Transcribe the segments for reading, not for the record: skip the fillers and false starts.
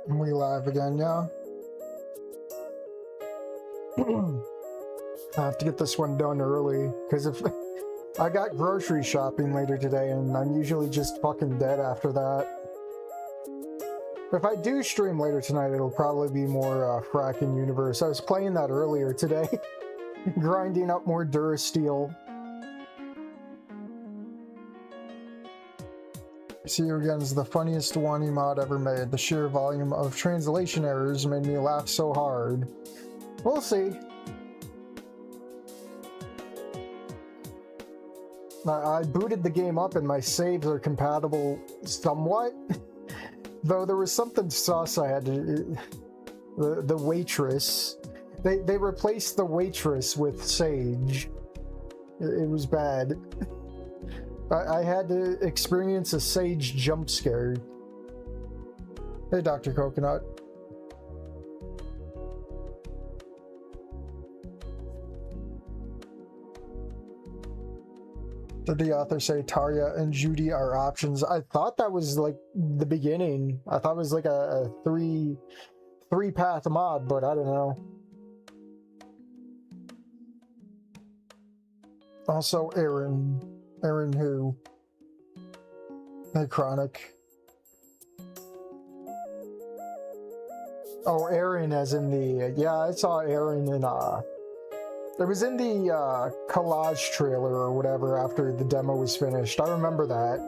We live again, yeah. I have to get this one done early, because if I got grocery shopping later today, and I'm usually just fucking dead after that. If I do stream later tonight, it'll probably be more fracking universe. I was playing that earlier today, grinding up more Durasteel. See You Again is the funniest one mod ever made. The sheer volume of translation errors made me laugh so hard. We'll see. I booted the game up and my saves are compatible somewhat. Though there was something sus I had to... The waitress. They replaced the waitress with Sage. It was bad. I had to experience a Sage jump scare. Hey, Dr. Coconut. Did the author say Tarya and Judy are options? I thought that was like the beginning. I thought it was like a three-path mod, but I don't know. Also, Aaron. Aaron who? Hey, Chronic. Oh, Aaron as in the... Yeah, I saw Aaron in... It was in the collage trailer or whatever after the demo was finished. I remember that.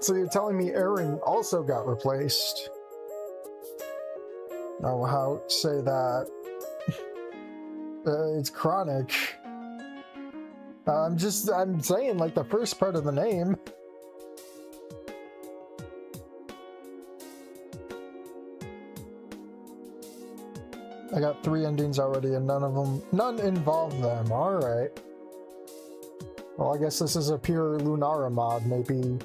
So you're telling me Aaron also got replaced? Oh, how say that? It's Chronic. I'm saying like the first part of the name. I got 3 endings already and none involve them. Alright. Well, I guess this is a pure Lunara mod, maybe.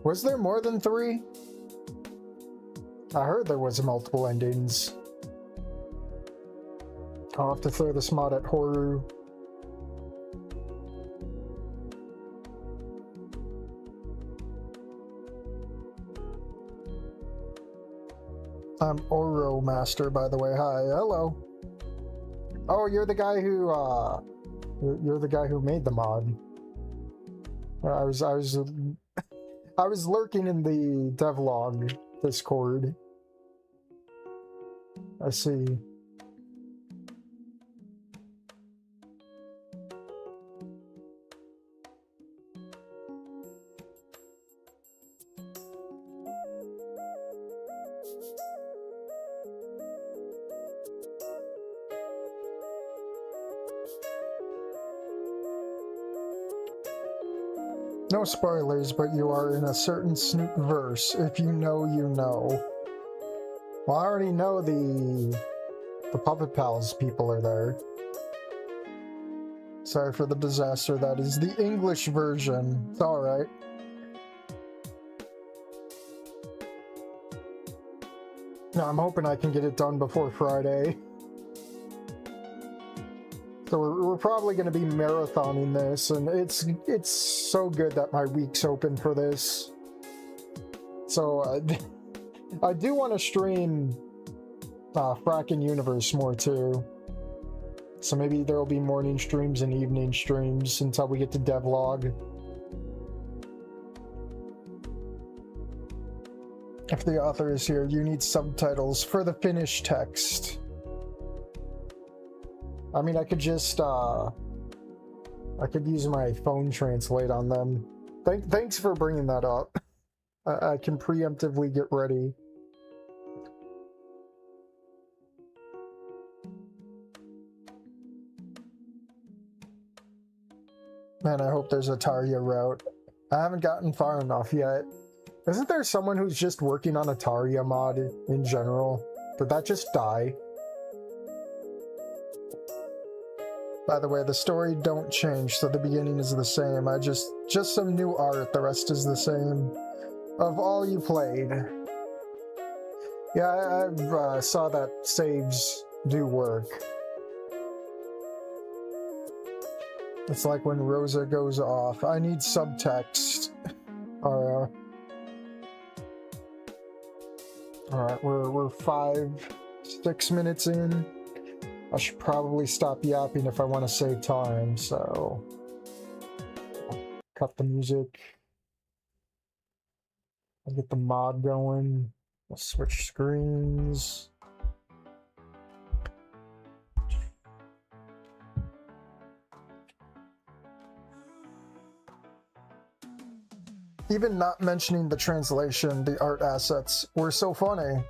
Was there more than 3? I heard there was multiple endings. I'll have to throw this mod at Horu. I'm Oro Master, by the way. Hi, hello. Oh, you're the guy who, you're the guy who made the mod. I was lurking in the devlog Discord. I see. No spoilers, but you are in a certain Snoop verse. If you know, you know. Well, I already know the Puppet Pals people are there. Sorry for the disaster. That is the English version. It's alright. No, I'm hoping I can get it done before Friday. So we're probably going to be marathoning this, and it's so good that my week's open for this. So I do want to stream Frackin' Universe more too. So maybe there will be morning streams and evening streams until we get to devlog. If the author is here, you need subtitles for the finished text. I mean, I could just, I could use my phone translate on them. Thanks for bringing that up. I can preemptively get ready. Man, I hope there's a Tarya route. I haven't gotten far enough yet. Isn't there someone who's just working on a Tarya mod in general? Did that just die? By the way, the story don't change, so the beginning is the same. Just some new art, the rest is the same. Of all you played. Yeah, I saw that saves do work. It's like when Rosa goes off. I need subtext. Alright, we're 6 minutes in. I should probably stop yapping if I want to save time, so cut the music. I'll get the mod going. I'll switch screens. Even not mentioning the translation, the art assets were so funny.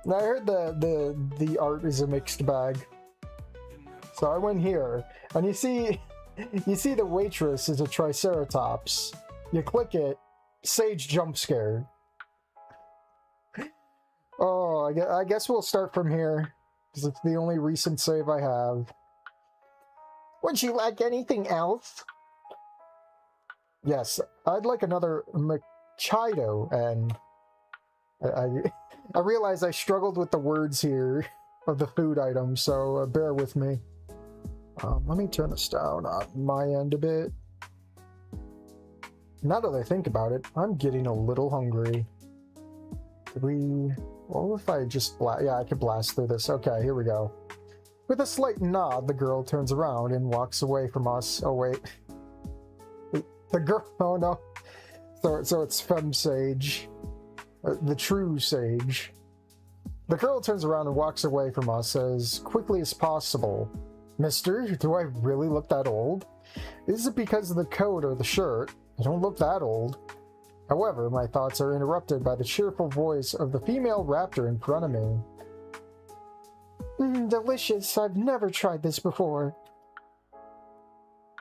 And I heard the art is a mixed bag. So I went here, and you see the waitress is a triceratops. You click it, Sage jump scare. Oh, I guess we'll start from here, because it's the only recent save I have. Would you like anything else? Yes, I'd like another Machado, and I realize I struggled with the words here of the food items, so bear with me. Let me turn this down on my end a bit. Now that I think about it, I'm getting a little hungry. What if I just yeah, I could blast through this. Okay, here we go. With a slight nod, the girl turns around and walks away from us. Oh, wait. The girl, oh no. So it's Femme Sage. The true Sage. The girl turns around and walks away from us as quickly as possible. Mister, do I really look that old? Is it because of the coat or the shirt? I don't look that old. However, my thoughts are interrupted by the cheerful voice of the female raptor in front of me. Delicious. I've never tried this before.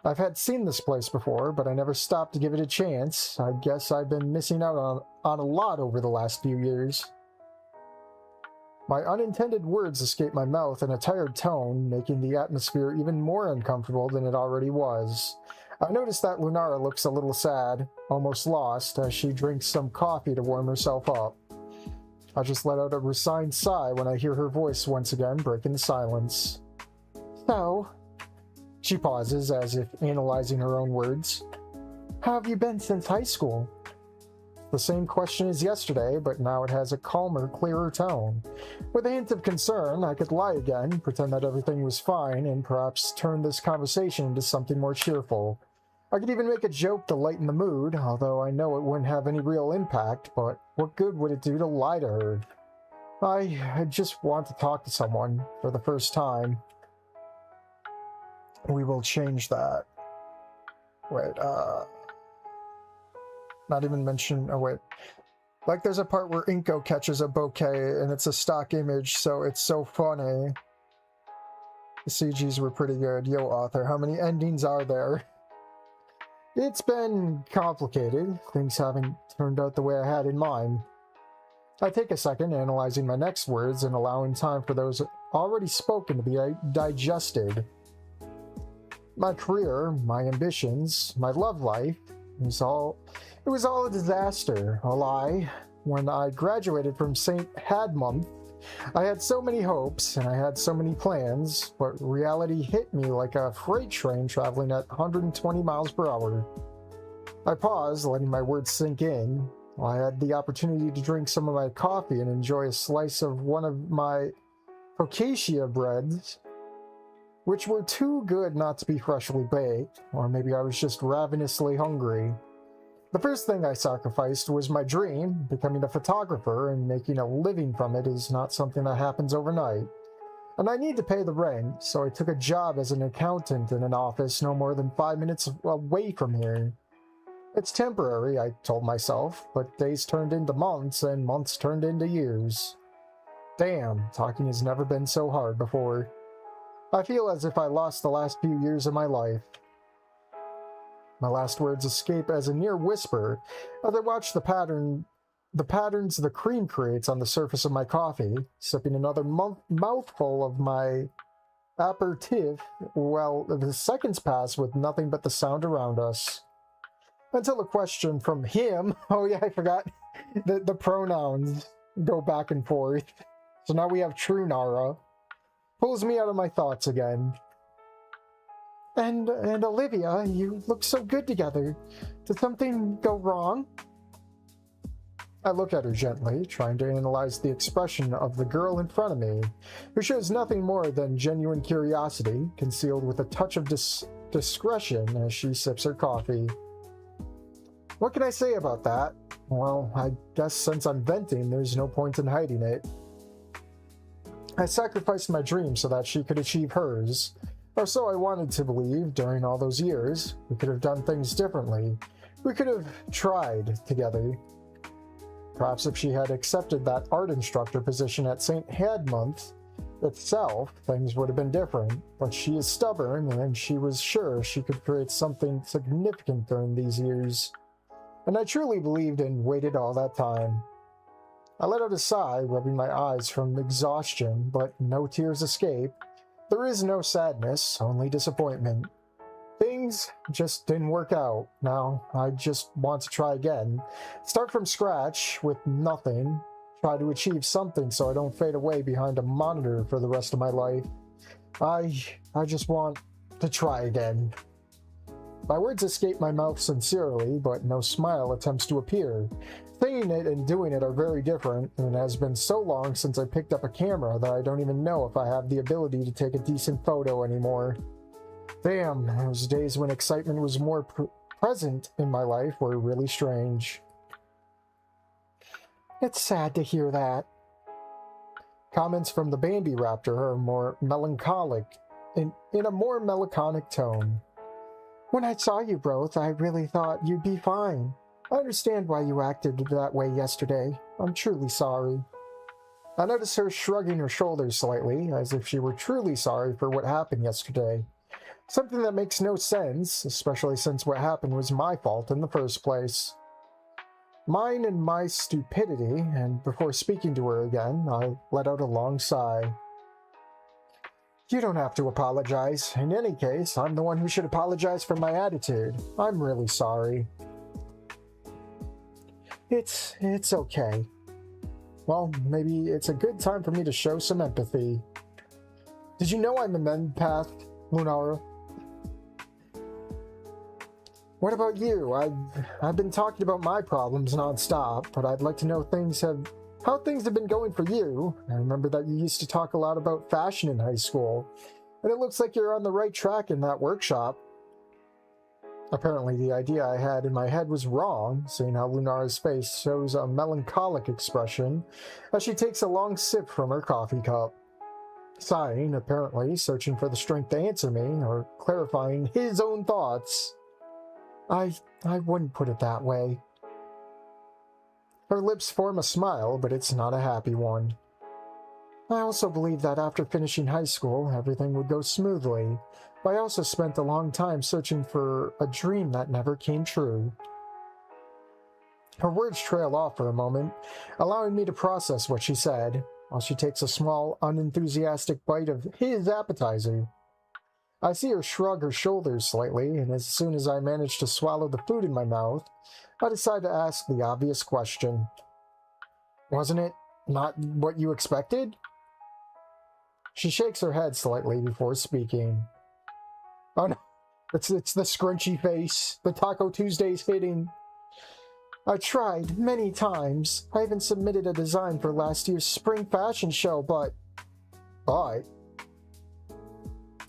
I've seen this place before, but I never stopped to give it a chance. I guess I've been missing out on a lot over the last few years. My unintended words escaped my mouth in a tired tone, making the atmosphere even more uncomfortable than it already was. I noticed that Lunara looks a little sad, almost lost, as she drinks some coffee to warm herself up. I just let out a resigned sigh when I hear her voice once again breaking the silence. So... She pauses, as if analyzing her own words. How have you been since high school? The same question as yesterday, but now it has a calmer, clearer tone. With a hint of concern, I could lie again, pretend that everything was fine, and perhaps turn this conversation into something more cheerful. I could even make a joke to lighten the mood, although I know it wouldn't have any real impact, but what good would it do to lie to her? I just want to talk to someone, for the first time. We will change that. Wait, not even mention, oh wait. Like there's a part where Inko catches a bouquet and it's a stock image, so it's so funny. The CGs were pretty good. Yo, author, how many endings are there? It's been complicated. Things haven't turned out the way I had in mind. I take a second analyzing my next words and allowing time for those already spoken to be digested. My career, my ambitions, my love life, it was all a disaster, a lie. When I graduated from St. Hadmonth, I had so many hopes and I had so many plans, but reality hit me like a freight train traveling at 120 miles per hour. I paused, letting my words sink in. I had the opportunity to drink some of my coffee and enjoy a slice of one of my focaccia breads, which were too good not to be freshly baked, or maybe I was just ravenously hungry. The first thing I sacrificed was my dream. Becoming a photographer and making a living from it is not something that happens overnight. And I need to pay the rent, so I took a job as an accountant in an office no more than 5 minutes away from here. It's temporary, I told myself, but days turned into months and months turned into years. Damn, talking has never been so hard before. I feel as if I lost the last few years of my life. My last words escape as a near whisper as I watch the patterns the cream creates on the surface of my coffee, sipping another mouthful of my aperitif while the seconds pass with nothing but the sound around us. Until a question from him, oh yeah, I forgot, the pronouns go back and forth. So now we have True Nara. Pulls me out of my thoughts again. And Olivia, you look so good together. Did something go wrong? I look at her gently, trying to analyze the expression of the girl in front of me, who shows nothing more than genuine curiosity, concealed with a touch of discretion as she sips her coffee. What can I say about that? Well, I guess since I'm venting, there's no point in hiding it. I sacrificed my dream so that she could achieve hers, or so I wanted to believe during all those years. We could have done things differently. We could have tried together. Perhaps if she had accepted that art instructor position at St. Hadmonth itself, things would have been different. But she is stubborn, and she was sure she could create something significant during these years. And I truly believed and waited all that time. I let out a sigh, rubbing my eyes from exhaustion, but no tears escape. There is no sadness, only disappointment. Things just didn't work out. Now, I just want to try again. Start from scratch with nothing. Try to achieve something so I don't fade away behind a monitor for the rest of my life. I just want to try again. My words escape my mouth sincerely, but no smile attempts to appear. Saying it and doing it are very different, and it has been so long since I picked up a camera that I don't even know if I have the ability to take a decent photo anymore. Damn, those days when excitement was more present in my life were really strange. It's sad to hear that. Comments from the Bambi Raptor are more melancholic, in a more melancholic tone. When I saw you both, I really thought you'd be fine. I understand why you acted that way yesterday. I'm truly sorry. I noticed her shrugging her shoulders slightly, as if she were truly sorry for what happened yesterday. Something that makes no sense, especially since what happened was my fault in the first place. Mine and my stupidity, and before speaking to her again, I let out a long sigh. You don't have to apologize. In any case, I'm the one who should apologize for my attitude. I'm really sorry. It's okay. Well, maybe it's a good time for me to show some empathy. Did you know I'm an empath, Lunara? What about you? I've been talking about my problems nonstop, but I'd like to know how things have been going for you. I remember that you used to talk a lot about fashion in high school, and it looks like you're on the right track in that workshop. Apparently the idea I had in my head was wrong, seeing how Lunara's face shows a melancholic expression as she takes a long sip from her coffee cup. Sighing, apparently, searching for the strength to answer me, or clarifying his own thoughts. I wouldn't put it that way. Her lips form a smile, but it's not a happy one. I also believe that after finishing high school, everything would go smoothly, but I also spent a long time searching for a dream that never came true. Her words trail off for a moment, allowing me to process what she said, while she takes a small, unenthusiastic bite of his appetizer. I see her shrug her shoulders slightly, and as soon as I manage to swallow the food in my mouth, I decide to ask the obvious question. Wasn't it not what you expected? She shakes her head slightly before speaking. Oh no, it's the scrunchy face. The Taco Tuesday's hitting. I tried many times. I even submitted a design for last year's spring fashion show, but... I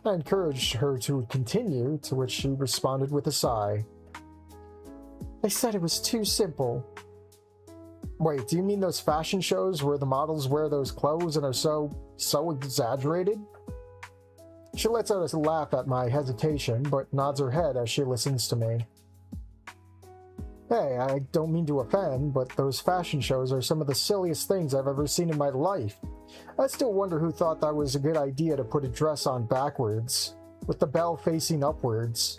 encouraged her to continue, to which she responded with a sigh. They said it was too simple. Wait, do you mean those fashion shows where the models wear those clothes and are so exaggerated? She lets out a laugh at my hesitation, but nods her head as she listens to me. Hey, I don't mean to offend, but those fashion shows are some of the silliest things I've ever seen in my life. I still wonder who thought that was a good idea to put a dress on backwards, with the bell facing upwards.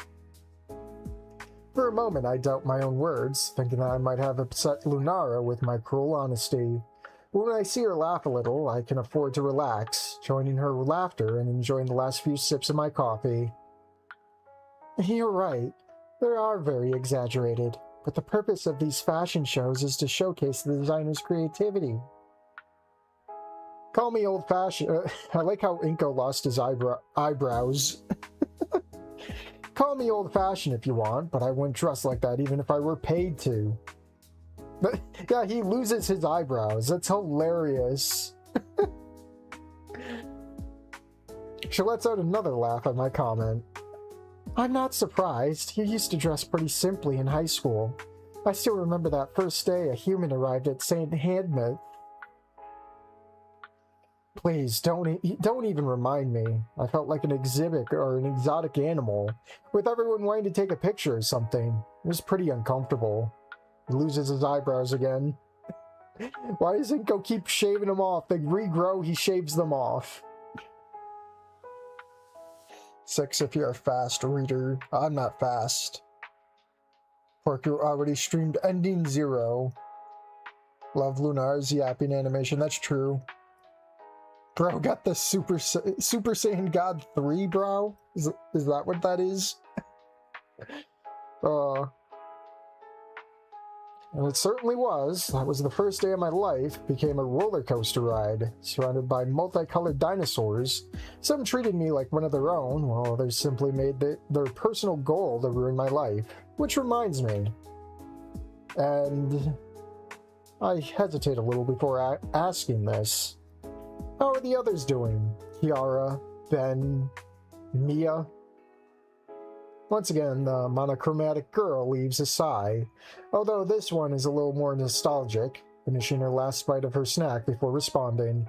For a moment I doubt my own words, thinking that I might have upset Lunara with my cruel honesty. But when I see her laugh a little, I can afford to relax, joining her laughter and enjoying the last few sips of my coffee. You're right, they are very exaggerated, but the purpose of these fashion shows is to showcase the designer's creativity. Call me old-fashioned. I like how Inko lost his eyebrows. Call me old-fashioned if you want, but I wouldn't dress like that even if I were paid to. Yeah, he loses his eyebrows. That's hilarious. She lets out another laugh at my comment. I'm not surprised. You used to dress pretty simply in high school. I still remember that first day a human arrived at St. Handmouth. Please, don't even remind me. I felt like an exhibit or an exotic animal, with everyone wanting to take a picture or something. It was pretty uncomfortable. He loses his eyebrows again. Why does Inko keep shaving them off? They regrow, he shaves them off. 6 if you're a fast reader. I'm not fast. Parker already streamed Ending Zero. Love Lunar's yapping animation, that's true. Bro got the Super Saiyan God 3, bro? Is that what that is? And it certainly was. That was the first day of my life. Became a roller coaster ride, surrounded by multicolored dinosaurs. Some treated me like one of their own, while others simply made their personal goal to ruin my life. Which reminds me. And I hesitate a little before asking this. How are the others doing? Kiara, Ben, Mia? Once again, the monochromatic girl leaves a sigh, although this one is a little more nostalgic, finishing her last bite of her snack before responding.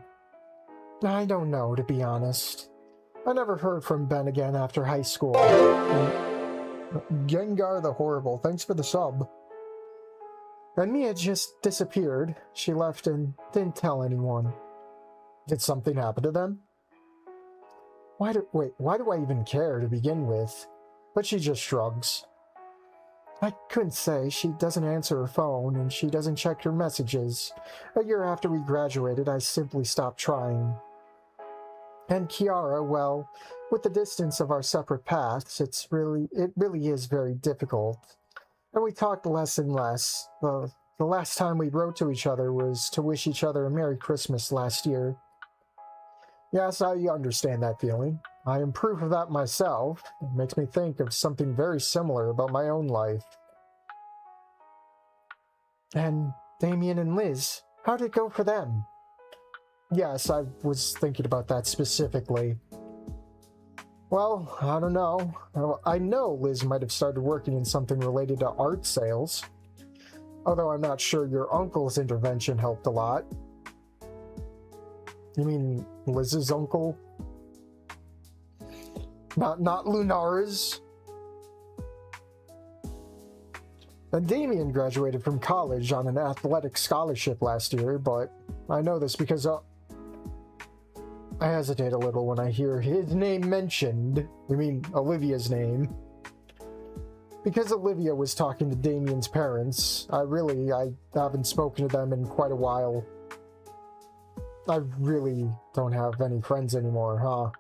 I don't know, to be honest. I never heard from Ben again after high school. Gengar the Horrible, thanks for the sub. And Mia just disappeared. She left and didn't tell anyone. Did something happen to them? Why do I even care to begin with? But she just shrugs. I couldn't say. She doesn't answer her phone, and she doesn't check her messages. A year after we graduated, I simply stopped trying. And Kiara, well, with the distance of our separate paths, it really is very difficult. And we talked less and less. The last time we wrote to each other was to wish each other a Merry Christmas last year. Yes, I understand that feeling. I am proof of that myself. It makes me think of something very similar about my own life. And Damien and Liz, how did it go for them? Yes, I was thinking about that specifically. Well, I don't know. I know Liz might have started working in something related to art sales. Although I'm not sure your uncle's intervention helped a lot. You mean Liz's uncle? Not Lunara's? And Damien graduated from college on an athletic scholarship last year, but I know this because I hesitate a little when I hear his name mentioned. I mean, Olivia's name. Because Olivia was talking to Damien's parents, I haven't spoken to them in quite a while. I really don't have any friends anymore, huh?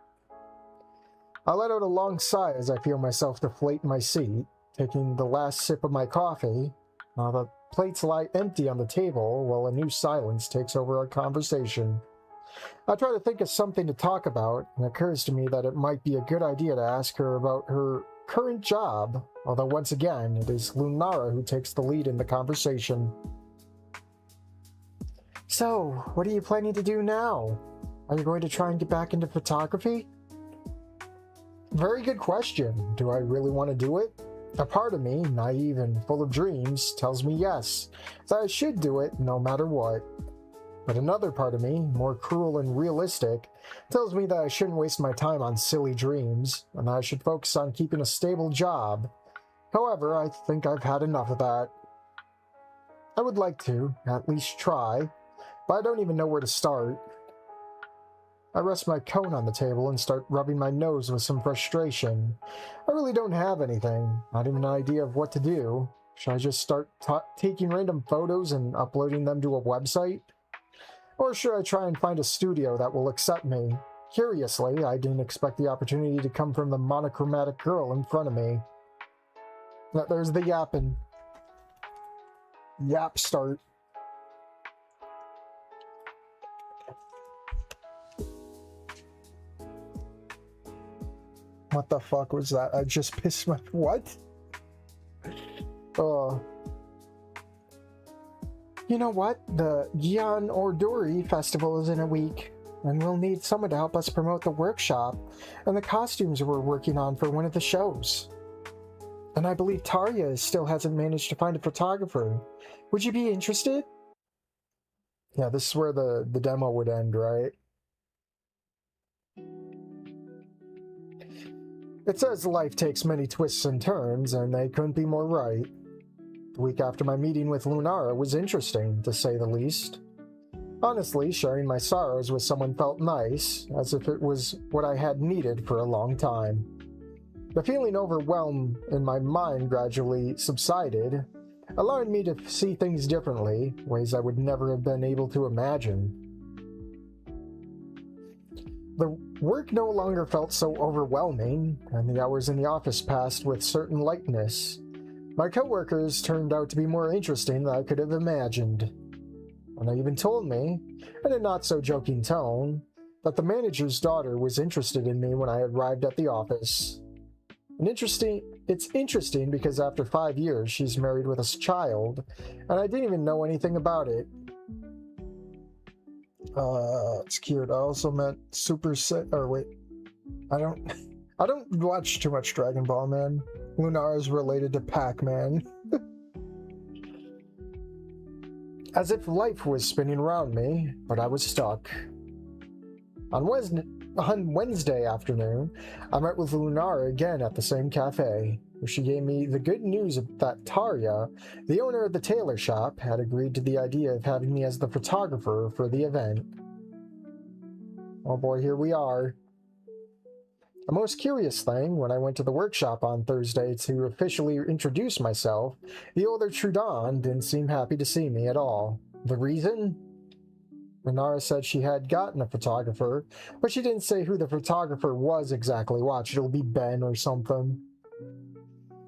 I let out a long sigh as I feel myself deflate in my seat, taking the last sip of my coffee. The plates lie empty on the table while a new silence takes over our conversation. I try to think of something to talk about, and it occurs to me that it might be a good idea to ask her about her current job, although once again, it is Lunara who takes the lead in the conversation. So, what are you planning to do now? Are you going to try and get back into photography? Very good question. Do I really want to do it? A part of me, naive and full of dreams, tells me yes, that I should do it no matter what. But another part of me, more cruel and realistic, tells me that I shouldn't waste my time on silly dreams, and that I should focus on keeping a stable job. However, I think I've had enough of that. I would like to, at least try, but I don't even know where to start. I rest my cone on the table and start rubbing my nose with some frustration. I really don't have anything, not even an idea of what to do. Should I just start taking random photos and uploading them to a website? Or should I try and find a studio that will accept me? Curiously, I didn't expect the opportunity to come from the monochromatic girl in front of me. There's the yapping. Yap start. What the fuck was that? I just pissed my... What? You know what? The Gian Orduri festival is in a week, and we'll need someone to help us promote the workshop and the costumes we're working on for one of the shows. And I believe Tarya still hasn't managed to find a photographer. Would you be interested? Yeah, this is where the demo would end, right? It says life takes many twists and turns, and they couldn't be more right. The week after my meeting with Lunara was interesting, to say the least. Honestly, sharing my sorrows with someone felt nice, as if it was what I had needed for a long time. The feeling overwhelmed in my mind gradually subsided, allowing me to see things differently, ways I would never have been able to imagine. The work no longer felt so overwhelming, and the hours in the office passed with certain lightness. My coworkers turned out to be more interesting than I could have imagined. And they even told me, in a not-so-joking tone, that the manager's daughter was interested in me when I arrived at the office. It's interesting because after 5 years, she's married with a child, and I didn't even know anything about it. It's cute. I also met Super Set. Or wait, I don't watch too much Dragon Ball, man. Lunar is related to Pac-Man. As if life was spinning around me, but I was stuck. On Wednesday afternoon, I met with Lunara again at the same cafe, where she gave me the good news that Tarya, the owner of the tailor shop, had agreed to the idea of having me as the photographer for the event. Oh boy, here we are. The most curious thing, when I went to the workshop on Thursday to officially introduce myself, the older Trudon didn't seem happy to see me at all. The reason? Renara said she had gotten a photographer, but she didn't say who the photographer was exactly. Watch, it'll be Ben or something.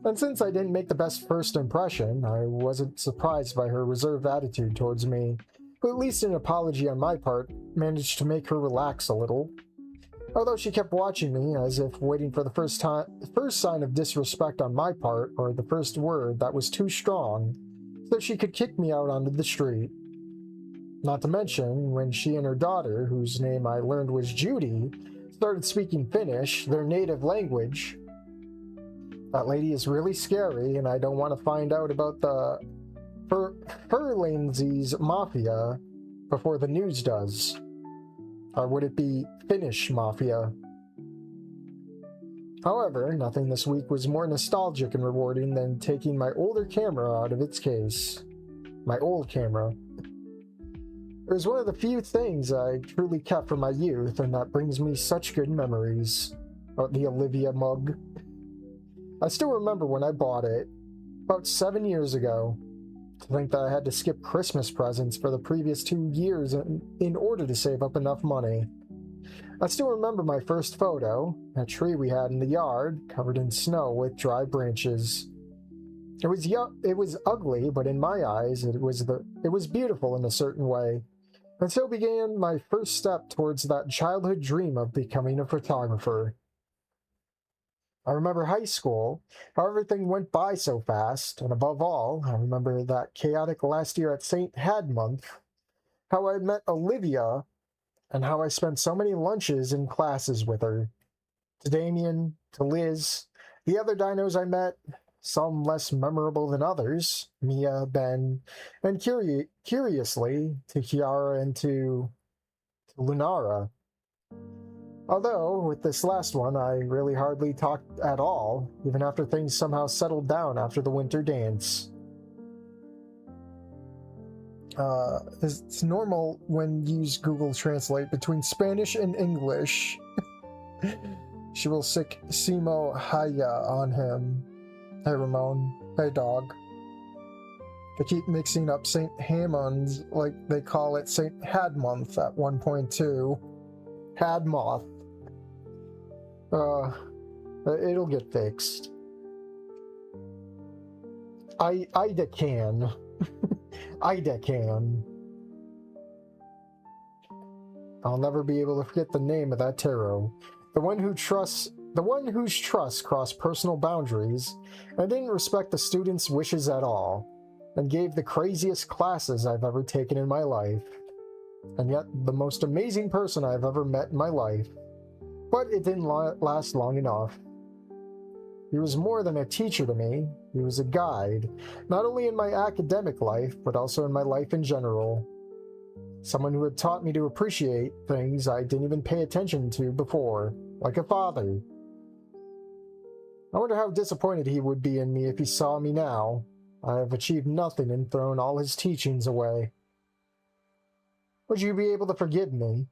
And since I didn't make the best first impression, I wasn't surprised by her reserved attitude towards me, but at least an apology on my part managed to make her relax a little. Although she kept watching me as if waiting for the first sign of disrespect on my part, or the first word that was too strong, so she could kick me out onto the street. Not to mention, when she and her daughter, whose name I learned was Judy, started speaking Finnish, their native language. That lady is really scary, and I don't want to find out about the Furlanesi's mafia before the news does. Or would it be Finnish mafia? However, nothing this week was more nostalgic and rewarding than taking my older camera out of its case. My old camera. It was one of the few things I truly kept from my youth, and that brings me such good memories. The Olivia mug. I still remember when I bought it, about 7 years ago. To think that I had to skip Christmas presents for the previous 2 years in order to save up enough money. I still remember my first photo, a tree we had in the yard, covered in snow with dry branches. It was ugly, but in my eyes, it was beautiful in a certain way. And so began my first step towards that childhood dream of becoming a photographer. I remember high school, how everything went by so fast, and above all, I remember that chaotic last year at St. Had Month, how I met Olivia, and how I spent so many lunches and classes with her. To Damien, to Liz, the other dinos I met, some less memorable than others, Mia, Ben, and curiously, to Kiara and to Lunara. Although, with this last one, I really hardly talked at all, even after things somehow settled down after the winter dance. It's normal when you use Google Translate between Spanish and English. She will sick Simo Haya on him. Hey Ramon. Hey dog. They keep mixing up St. Hammond's like they call it St. Hadmonth at 1.2. Hadmoth. It'll get fixed. Ida can. Ida can. I'll never be able to forget the name of that tarot. The one whose trusts crossed personal boundaries and didn't respect the students' wishes at all. and gave the craziest classes I've ever taken in my life. And yet, the most amazing person I've ever met in my life. But it didn't last long enough. He was more than a teacher to me. He was a guide, not only in my academic life, but also in my life in general. Someone who had taught me to appreciate things I didn't even pay attention to before, like a father. I wonder how disappointed he would be in me if he saw me now. I have achieved nothing and thrown all his teachings away. Would you be able to forgive me?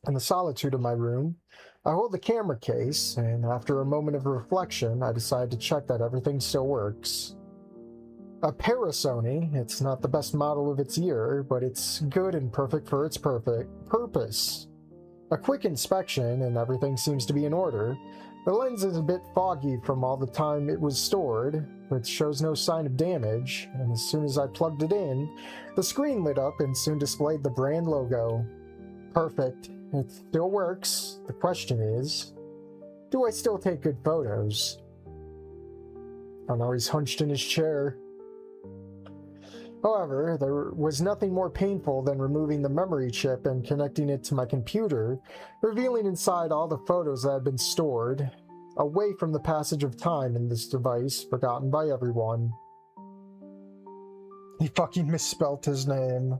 In the solitude of my room, I hold the camera case, and after a moment of reflection, I decide to check that everything still works. A Parasony, it's not the best model of its year, but it's good and perfect for its purpose. A quick inspection, and everything seems to be in order. The lens is a bit foggy from all the time it was stored, but shows no sign of damage, and as soon as I plugged it in, the screen lit up and soon displayed the brand logo. Perfect. It still works. The question is, do I still take good photos? Oh no, he's hunched in his chair. However, there was nothing more painful than removing the memory chip and connecting it to my computer, revealing inside all the photos that had been stored, away from the passage of time in this device, forgotten by everyone. He fucking misspelt his name.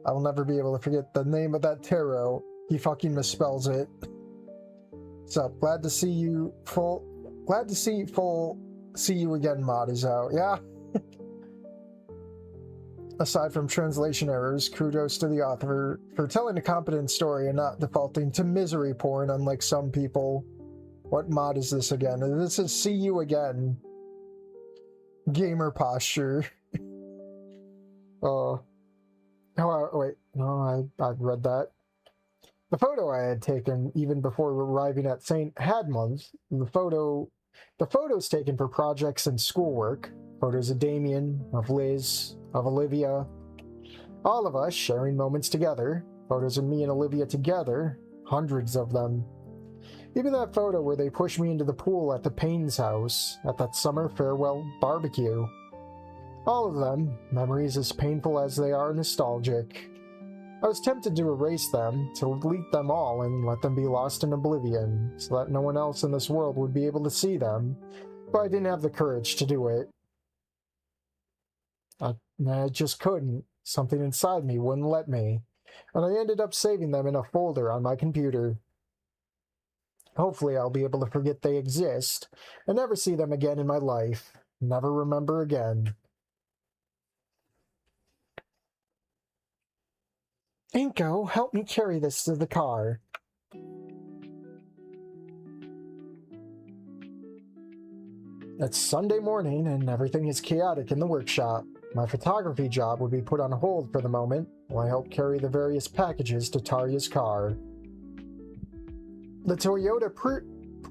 I will never be able to forget the name of that tarot. He fucking misspells it. So, glad to see you see you again mod is out. Yeah. Aside from translation errors, kudos to the author for telling a competent story and not defaulting to misery porn unlike some people. What mod is this again? This is see you again. Gamer posture. Oh, wait. No, I've read that. The photo I had taken even before arriving at St. Hadmonth, the photos taken for projects and schoolwork, photos of Damien, of Liz, of Olivia, all of us sharing moments together, photos of me and Olivia together, hundreds of them. Even that photo where they pushed me into the pool at the Payne's house, at that summer farewell barbecue. All of them, memories as painful as they are nostalgic. I was tempted to erase them, to delete them all and let them be lost in oblivion, so that no one else in this world would be able to see them, but I didn't have the courage to do it. I just couldn't. Something inside me wouldn't let me, and I ended up saving them in a folder on my computer. Hopefully I'll be able to forget they exist, and never see them again in my life. Never remember again. Inko, help me carry this to the car. It's Sunday morning and everything is chaotic in the workshop. My photography job would be put on hold for the moment while I help carry the various packages to Tarya's car. The Toyota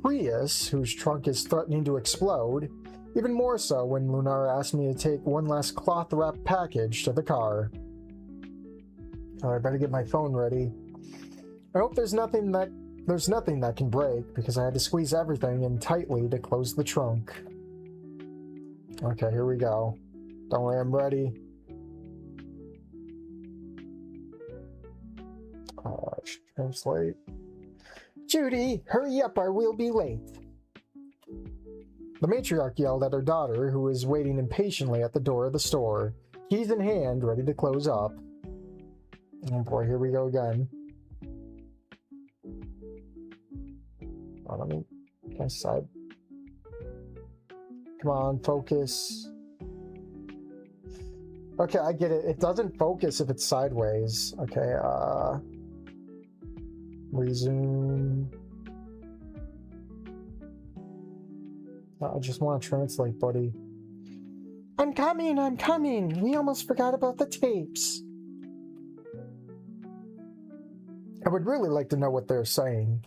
Prius, whose trunk is threatening to explode, even more so when Lunara asked me to take one last cloth-wrapped package to the car. Oh, I better get my phone ready. I hope there's nothing that can break, because I had to squeeze everything in tightly to close the trunk. Okay, here we go. Don't worry, I'm ready. Translate. Judy, hurry up or we'll be late. The matriarch yelled at her daughter, who was waiting impatiently at the door of the store, keys in hand, ready to close up. Oh boy, here we go again. Oh, let me... Can I side? Come on, focus. Okay, I get it. It doesn't focus if it's sideways. Okay, resume. I just want to translate, buddy. I'm coming! We almost forgot about the tapes. I would really like to know what they're saying.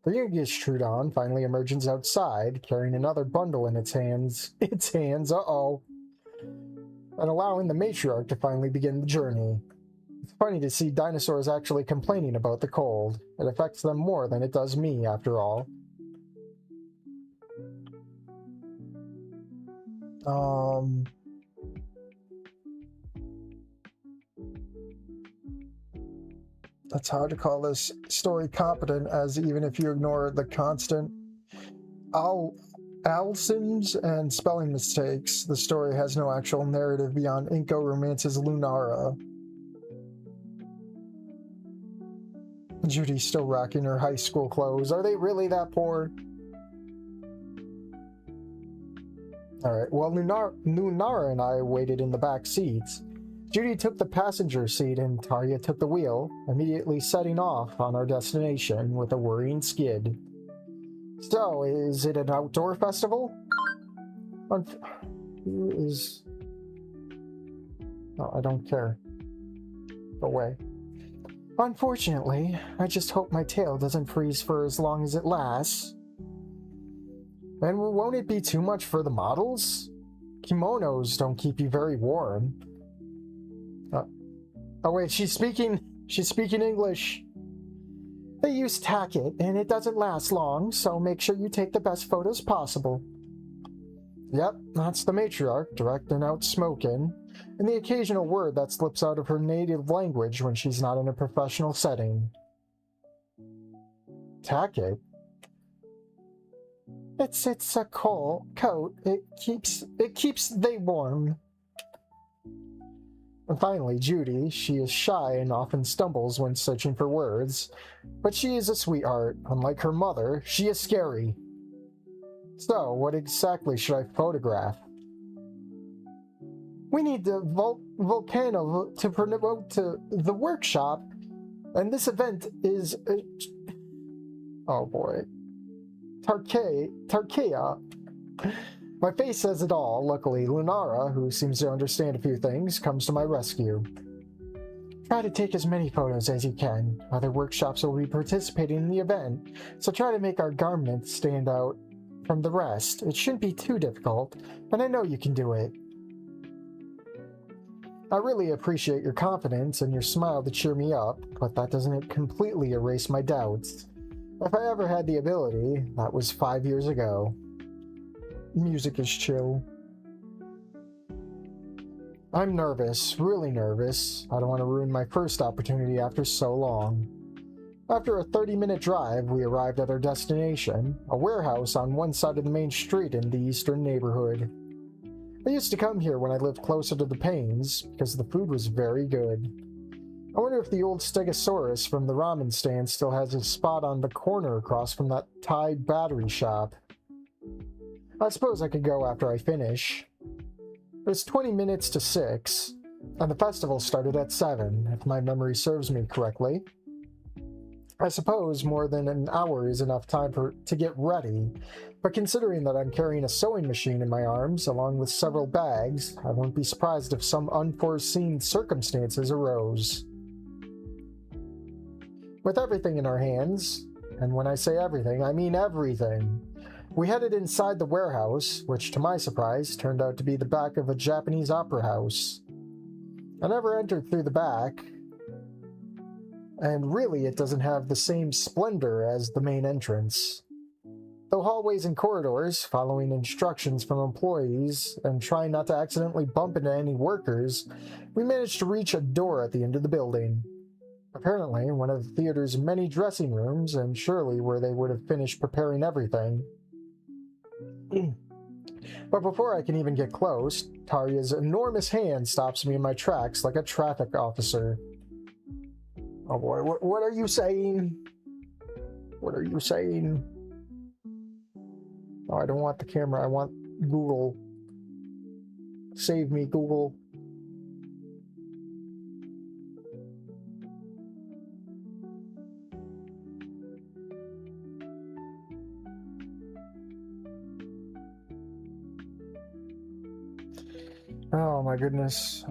The youngest Trudon finally emerges outside, carrying another bundle in its hands. Uh-oh. And allowing the matriarch to finally begin the journey. It's funny to see dinosaurs actually complaining about the cold. It affects them more than it does me, after all. Um... That's hard to call this story competent, as even if you ignore the constant alsins and spelling mistakes, the story has no actual narrative beyond Inco romances Lunara. Judy's still rocking her high school clothes. Are they really that poor? Alright, well, Lunara and I waited in the back seats. Judy took the passenger seat and Tarja took the wheel, immediately setting off on our destination with a whirring skid. So, is it an outdoor festival? Oh, I don't care. Go away. Unfortunately, I just hope my tail doesn't freeze for as long as it lasts. And won't it be too much for the models? Kimonos don't keep you very warm. Oh wait, she's speaking English. They use tacket, and it doesn't last long, so make sure you take the best photos possible. Yep, that's the matriarch, direct and outspoken, and the occasional word that slips out of her native language when she's not in a professional setting. Tacket? It's a coat. It keeps they warm. And finally, Judy. She is shy and often stumbles when searching for words, but she is a sweetheart. Unlike her mother, she is scary. So, what exactly should I photograph? We need the volcano to promote to the workshop, and this event is... oh boy. Tarkea. My face says it all. Luckily, Lunara, who seems to understand a few things, comes to my rescue. Try to take as many photos as you can. Other workshops will be participating in the event, so try to make our garments stand out from the rest. It shouldn't be too difficult, and I know you can do it. I really appreciate your confidence and your smile to cheer me up, but that doesn't completely erase my doubts. If I ever had the ability, that was 5 years ago. Music is chill. I'm nervous, really nervous. I don't want to ruin my first opportunity after so long. After a 30-minute drive, we arrived at our destination, a warehouse on one side of the main street in the eastern neighborhood. I used to come here when I lived closer to the Pains, because the food was very good. I wonder if the old Stegosaurus from the ramen stand still has a spot on the corner across from that Thai battery shop. I suppose I could go after I finish. It was 20 minutes to 6, and the festival started at 7, if my memory serves me correctly. I suppose more than an hour is enough time to get ready, but considering that I'm carrying a sewing machine in my arms, along with several bags, I won't be surprised if some unforeseen circumstances arose. With everything in our hands, and when I say everything, I mean everything, we headed inside the warehouse, which to my surprise turned out to be the back of a Japanese opera house. I never entered through the back, and really it doesn't have the same splendor as the main entrance. Though hallways and corridors, following instructions from employees and trying not to accidentally bump into any workers, we managed to reach a door at the end of the building. Apparently, one of the theater's many dressing rooms, and surely where they would have finished preparing everything. But before I can even get close, Tarja's enormous hand stops me in my tracks like a traffic officer. Oh boy, what are you saying? What are you saying? Oh, I don't want the camera, I want Google. Save me, Google. Oh my goodness.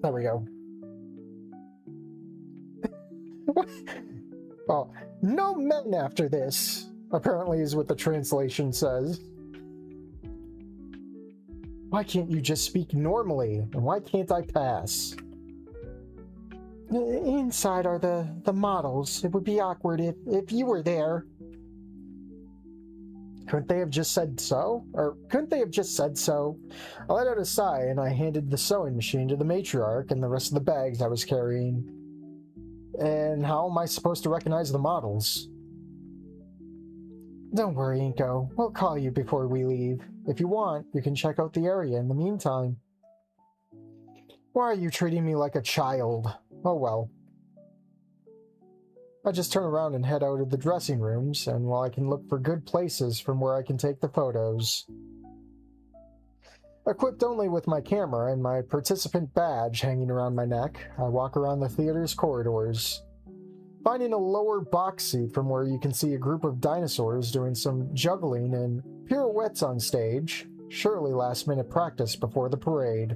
There we go. Oh, no men after this, apparently is what the translation says. Why can't you just speak normally? And why can't I pass? Inside are the models. It would be awkward if you were there. Couldn't they have just said so? Or couldn't they have just said so? I let out a sigh and I handed the sewing machine to the matriarch and the rest of the bags I was carrying. And how am I supposed to recognize the models? Don't worry, Inko. We'll call you before we leave. If you want, you can check out the area in the meantime. Why are you treating me like a child? Oh well. I just turn around and head out of the dressing rooms, and while I can look for good places from where I can take the photos. Equipped only with my camera and my participant badge hanging around my neck, I walk around the theater's corridors. Finding a lower box seat from where you can see a group of dinosaurs doing some juggling and pirouettes on stage, surely last-minute practice before the parade.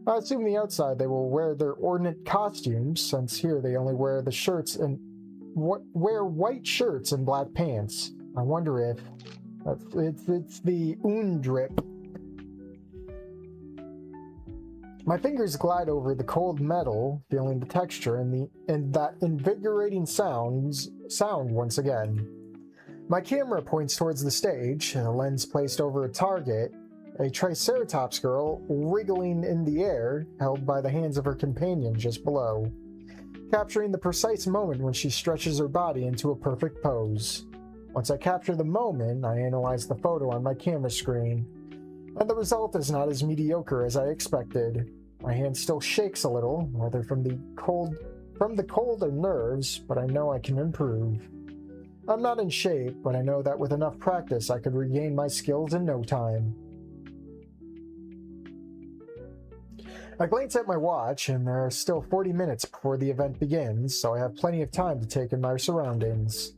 I assume the outside they will wear their ornate costumes, since here they only wear the shirts and wear white shirts and black pants. I wonder if it's the Undrip. My fingers glide over the cold metal, feeling the texture and that invigorating sound once again. My camera points towards the stage, a lens placed over a target, a Triceratops girl wriggling in the air, held by the hands of her companion just below, capturing the precise moment when she stretches her body into a perfect pose. Once I capture the moment, I analyze the photo on my camera screen, and the result is not as mediocre as I expected. My hand still shakes a little, whether from the cold or nerves, but I know I can improve. I'm not in shape, but I know that with enough practice I could regain my skills in no time. I glance at my watch, and there are still 40 minutes before the event begins, so I have plenty of time to take in my surroundings.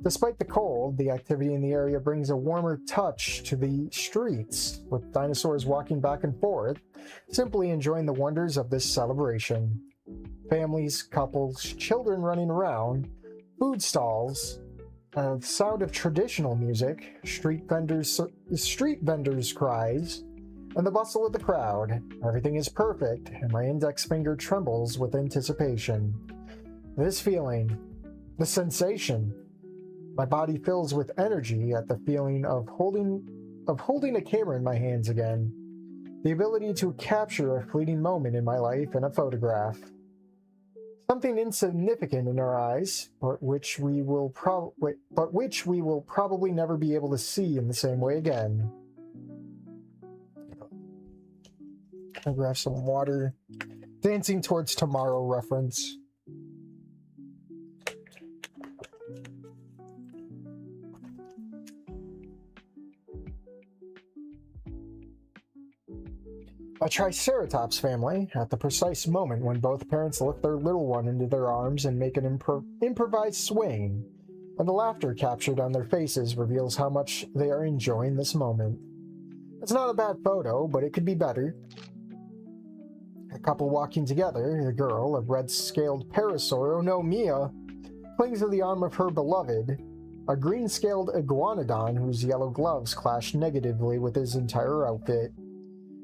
Despite the cold, the activity in the area brings a warmer touch to the streets, with dinosaurs walking back and forth, simply enjoying the wonders of this celebration. Families, couples, children running around, food stalls, the sound of traditional music, street vendors' cries, and the bustle of the crowd. Everything is perfect, and my index finger trembles with anticipation. This feeling, the sensation, my body fills with energy at the feeling of holding a camera in my hands again. The ability to capture a fleeting moment in my life in a photograph. Something insignificant in our eyes, but which we will probably never be able to see in the same way again. I'll grab some water. Dancing Towards Tomorrow reference. A Triceratops family, at the precise moment when both parents lift their little one into their arms and make an improvised swing, and the laughter captured on their faces reveals how much they are enjoying this moment. It's not a bad photo, but it could be better. A couple walking together, the girl, a red-scaled parasaur, oh no, Mia, clings to the arm of her beloved, a green-scaled iguanodon whose yellow gloves clash negatively with his entire outfit.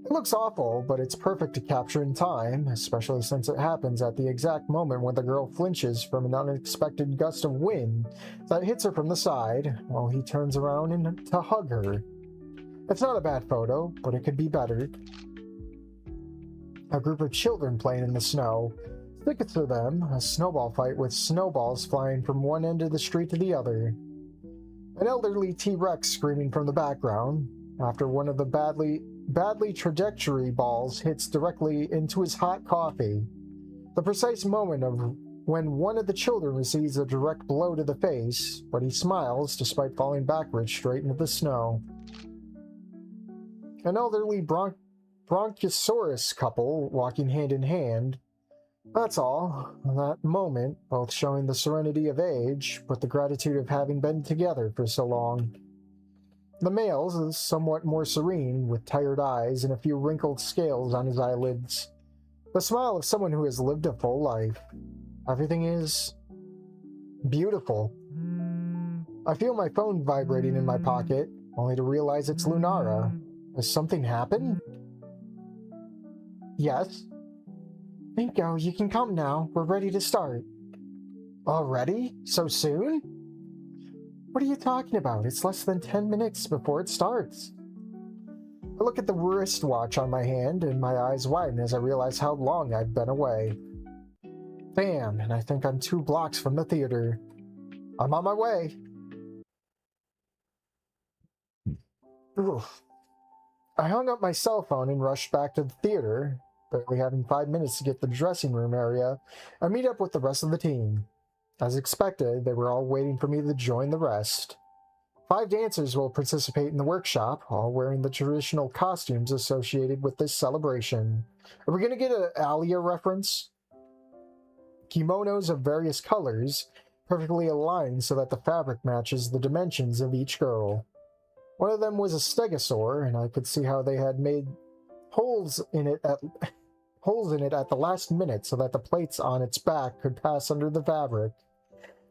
It looks awful, but it's perfect to capture in time, especially since it happens at the exact moment when the girl flinches from an unexpected gust of wind that hits her from the side, while he turns around to hug her. It's not a bad photo, but it could be better. A group of children playing in the snow. Stick to them, a snowball fight with snowballs flying from one end of the street to the other. An elderly T-Rex screaming from the background, after one of the badly trajectory balls hits directly into his hot coffee. The precise moment of when one of the children receives a direct blow to the face, but he smiles despite falling backwards straight into the snow. An elderly Bronchosaurus couple walking hand in hand. That's all. That moment, both showing the serenity of age, but the gratitude of having been together for so long. The male's is somewhat more serene, with tired eyes and a few wrinkled scales on his eyelids. The smile of someone who has lived a full life. Everything is beautiful. I feel my phone vibrating in my pocket, only to realize it's Lunara. Has something happened? Yes? Inko, you can come now. We're ready to start. Already? So soon? What are you talking about? It's less than 10 minutes before it starts. I look at the wristwatch on my hand, and my eyes widen as I realize how long I've been away. Damn, and I think I'm 2 blocks from the theater. I'm on my way. Oof. I hung up my cell phone and rushed back to the theater, barely having 5 minutes to get to the dressing room area and meet up with the rest of the team. As expected, they were all waiting for me to join the rest. 5 dancers will participate in the workshop, all wearing the traditional costumes associated with this celebration. Are we going to get an Alia reference? Kimonos of various colors, perfectly aligned so that the fabric matches the dimensions of each girl. One of them was a stegosaur, and I could see how they had made holes in it at the last minute so that the plates on its back could pass under the fabric.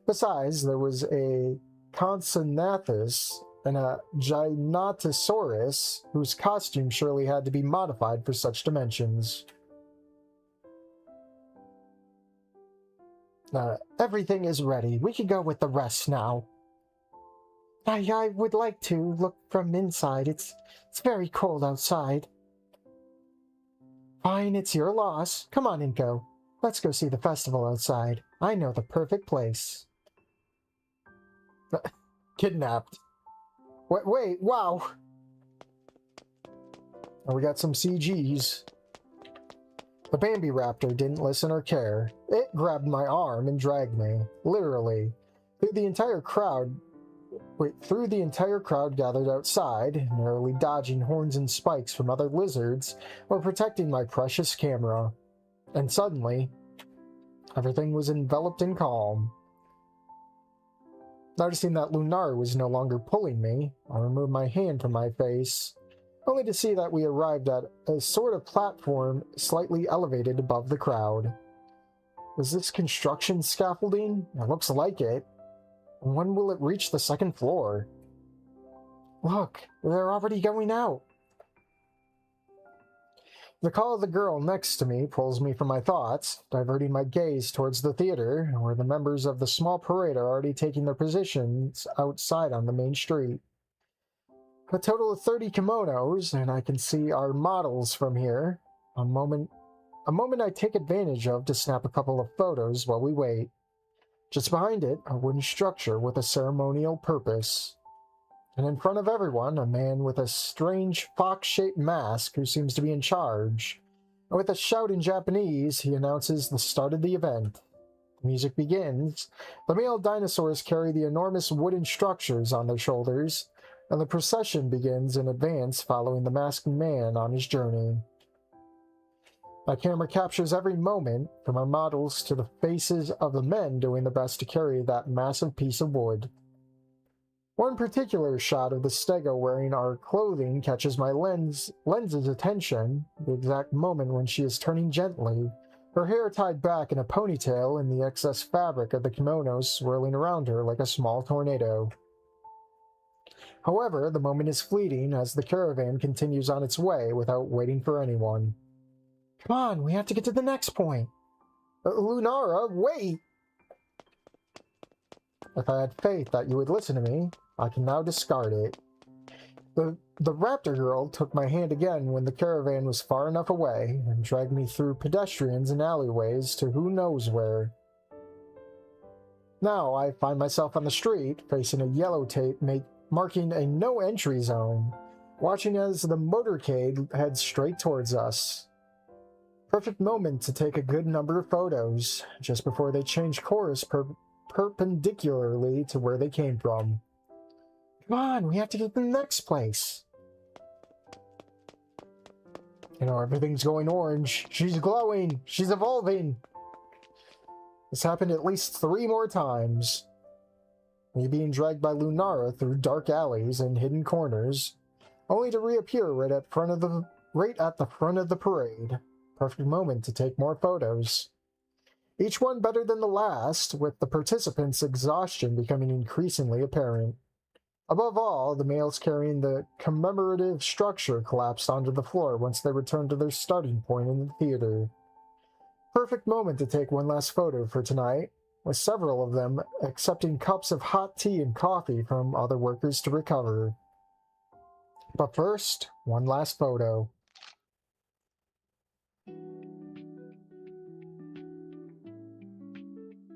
Besides, there was a Consonanthus and a Giganotosaurus, whose costume surely had to be modified for such dimensions. Everything is ready. We can go with the rest now. I would like to look from inside. It's very cold outside. Fine, it's your loss. Come on, Inko. Let's go see the festival outside. I know the perfect place. Kidnapped. Wait, wow. Oh, we got some CGs. The Bambi Raptor didn't listen or care. It grabbed my arm and dragged me, literally, through the entire crowd gathered outside, narrowly dodging horns and spikes from other lizards, or protecting my precious camera. And suddenly, everything was enveloped in calm. Noticing that Lunara was no longer pulling me, I removed my hand from my face, only to see that we arrived at a sort of platform slightly elevated above the crowd. Was this construction scaffolding? It looks like it. When will it reach the 2nd floor? Look, they're already going out. The call of the girl next to me pulls me from my thoughts, diverting my gaze towards the theater, where the members of the small parade are already taking their positions outside on the main street. A total of 30 kimonos, and I can see our models from here. A moment I take advantage of to snap a couple of photos while we wait. Just behind it, a wooden structure with a ceremonial purpose. And in front of everyone, a man with a strange fox-shaped mask who seems to be in charge. And with a shout in Japanese, he announces the start of the event. The music begins. The male dinosaurs carry the enormous wooden structures on their shoulders, and the procession begins in advance following the masked man on his journey. My camera captures every moment, from our models to the faces of the men doing their best to carry that massive piece of wood. One particular shot of the stego wearing our clothing catches my lens's attention, the exact moment when she is turning gently, her hair tied back in a ponytail and the excess fabric of the kimonos swirling around her like a small tornado. However, the moment is fleeting as the caravan continues on its way without waiting for anyone. Come on, we have to get to the next point. Lunara, wait! If I had faith that you would listen to me, I can now discard it. The raptor girl took my hand again when the caravan was far enough away and dragged me through pedestrians and alleyways to who knows where. Now I find myself on the street, facing a yellow tape marking a no-entry zone, watching as the motorcade heads straight towards us. Perfect moment to take a good number of photos, just before they change course perpendicularly to where they came from. Come on, we have to get to the next place. You know, everything's going orange. She's glowing. She's evolving. This happened at least 3 more times. Me being dragged by Lunara through dark alleys and hidden corners, only to reappear right at the front of the parade. Perfect moment to take more photos. Each one better than the last, with the participants' exhaustion becoming increasingly apparent. Above all, the males carrying the commemorative structure collapsed onto the floor once they returned to their starting point in the theater. Perfect moment to take one last photo for tonight. with several of them accepting cups of hot tea and coffee from other workers to recover. But first, one last photo.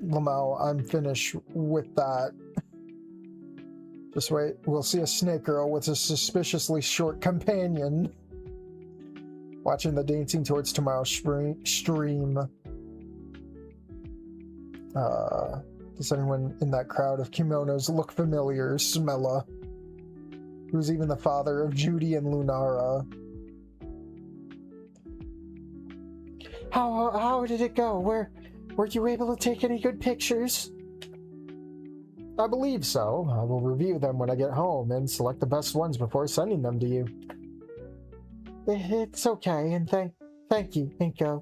Lamau, I'm finished with that. Just wait, we'll see a snake girl with a suspiciously short companion. Watching the dancing towards tomorrow's stream. Does anyone in that crowd of kimonos look familiar? Smella, who's even the father of Judy and Lunara. How did it go? Were you able to take any good pictures? I believe so. I will review them when I get home and select the best ones before sending them to you. It's okay, and thank you, Inko.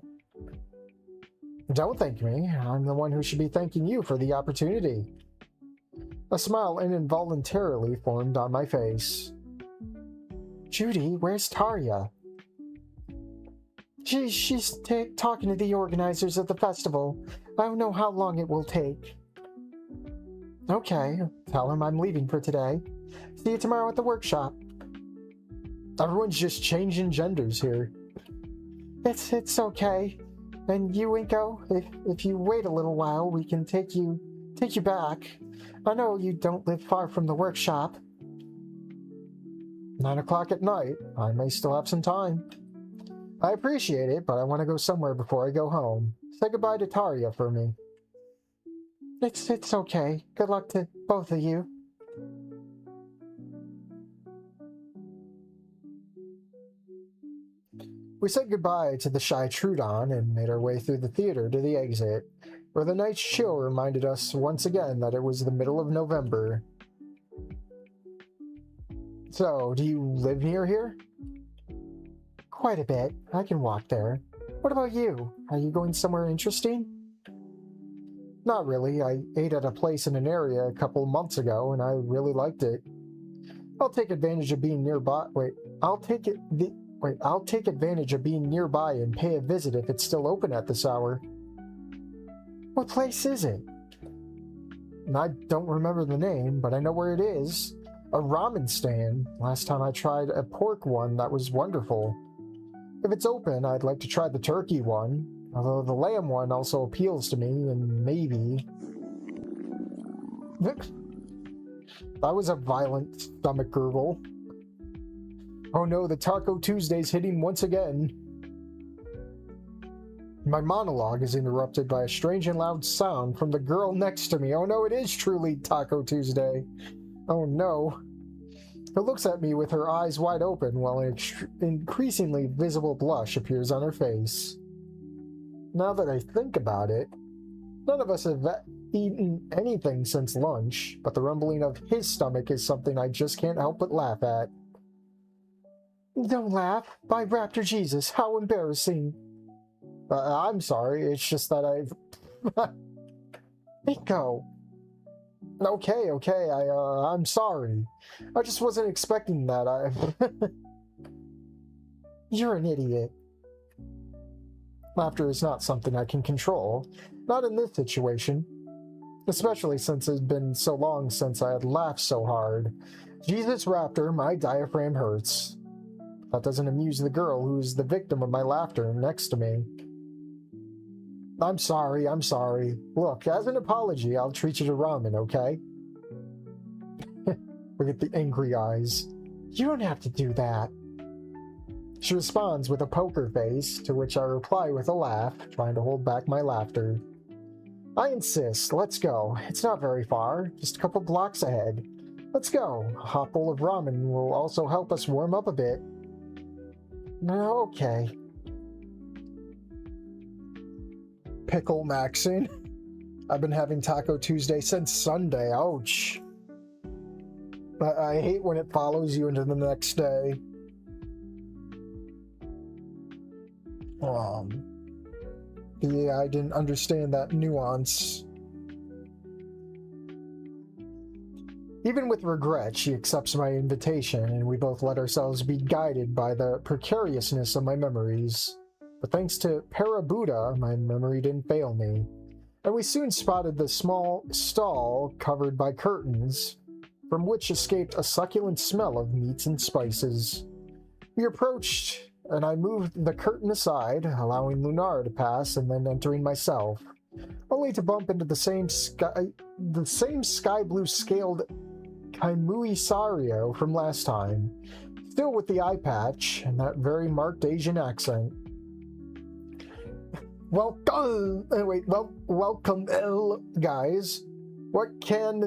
Don't thank me. I'm the one who should be thanking you for the opportunity. A smile involuntarily formed on my face. Judy, where's Tarya? She's talking to the organizers of the festival. I don't know how long it will take. Okay, tell him I'm leaving for today. See you tomorrow at the workshop. Everyone's just changing genders here. It's okay. And you, Inko, if you wait a little while, we can take you back. I know you don't live far from the workshop. 9 o'clock at night. I may still have some time. I appreciate it, but I want to go somewhere before I go home. Say goodbye to Tarya for me. It's okay. Good luck to both of you. We said goodbye to the shy Trudon and made our way through the theater to the exit, where the night's chill reminded us once again that it was the middle of November. So, do you live near here? Quite a bit. I can walk there. What about you? Are you going somewhere interesting? Not really. I ate at a place in an area a couple of months ago, and I really liked it. I'll take advantage of being nearby. I'll take advantage of being nearby and pay a visit if it's still open at this hour. What place is it? I don't remember the name, but I know where it is. A ramen stand. Last time I tried a pork one that was wonderful. If it's open, I'd like to try the turkey one, although the lamb one also appeals to me, and maybe... That was a violent stomach gurgle. Oh no, the Taco Tuesday's hitting once again. My monologue is interrupted by a strange and loud sound from the girl next to me. Oh no, it is truly Taco Tuesday. Oh no. Who looks at me with her eyes wide open while an increasingly visible blush appears on her face. Now that I think about it, none of us have eaten anything since lunch, but the rumbling of his stomach is something I just can't help but laugh at. Don't laugh. By Raptor Jesus, how embarrassing. I'm sorry, it's just that I've... Nico! Okay, I'm sorry. I just wasn't expecting that. You're an idiot. Laughter is not something I can control. Not in this situation. Especially since it's been so long since I had laughed so hard. Jesus Raptor, my diaphragm hurts. That doesn't amuse the girl who's the victim of my laughter next to me. I'm sorry. Look, as an apology, I'll treat you to ramen, okay? Look at the angry eyes. You don't have to do that. She responds with a poker face, to which I reply with a laugh, trying to hold back my laughter. I insist, let's go. It's not very far, just a couple blocks ahead. Let's go. A hot bowl of ramen will also help us warm up a bit. Okay. Pickle Maxine. I've been having Taco Tuesday since Sunday. Ouch. I hate when it follows you into the next day. Yeah, I didn't understand that nuance. Even with regret, she accepts my invitation, and we both let ourselves be guided by the precariousness of my memories. But thanks to Parabuddha, my memory didn't fail me. and we soon spotted the small stall covered by curtains, from which escaped a succulent smell of meats and spices. We approached, and I moved the curtain aside, allowing Lunara to pass and then entering myself, only to bump into the same sky blue scaled Kaimui Sario from last time, still with the eye patch and that very marked Asian accent. Welcome, guys. What can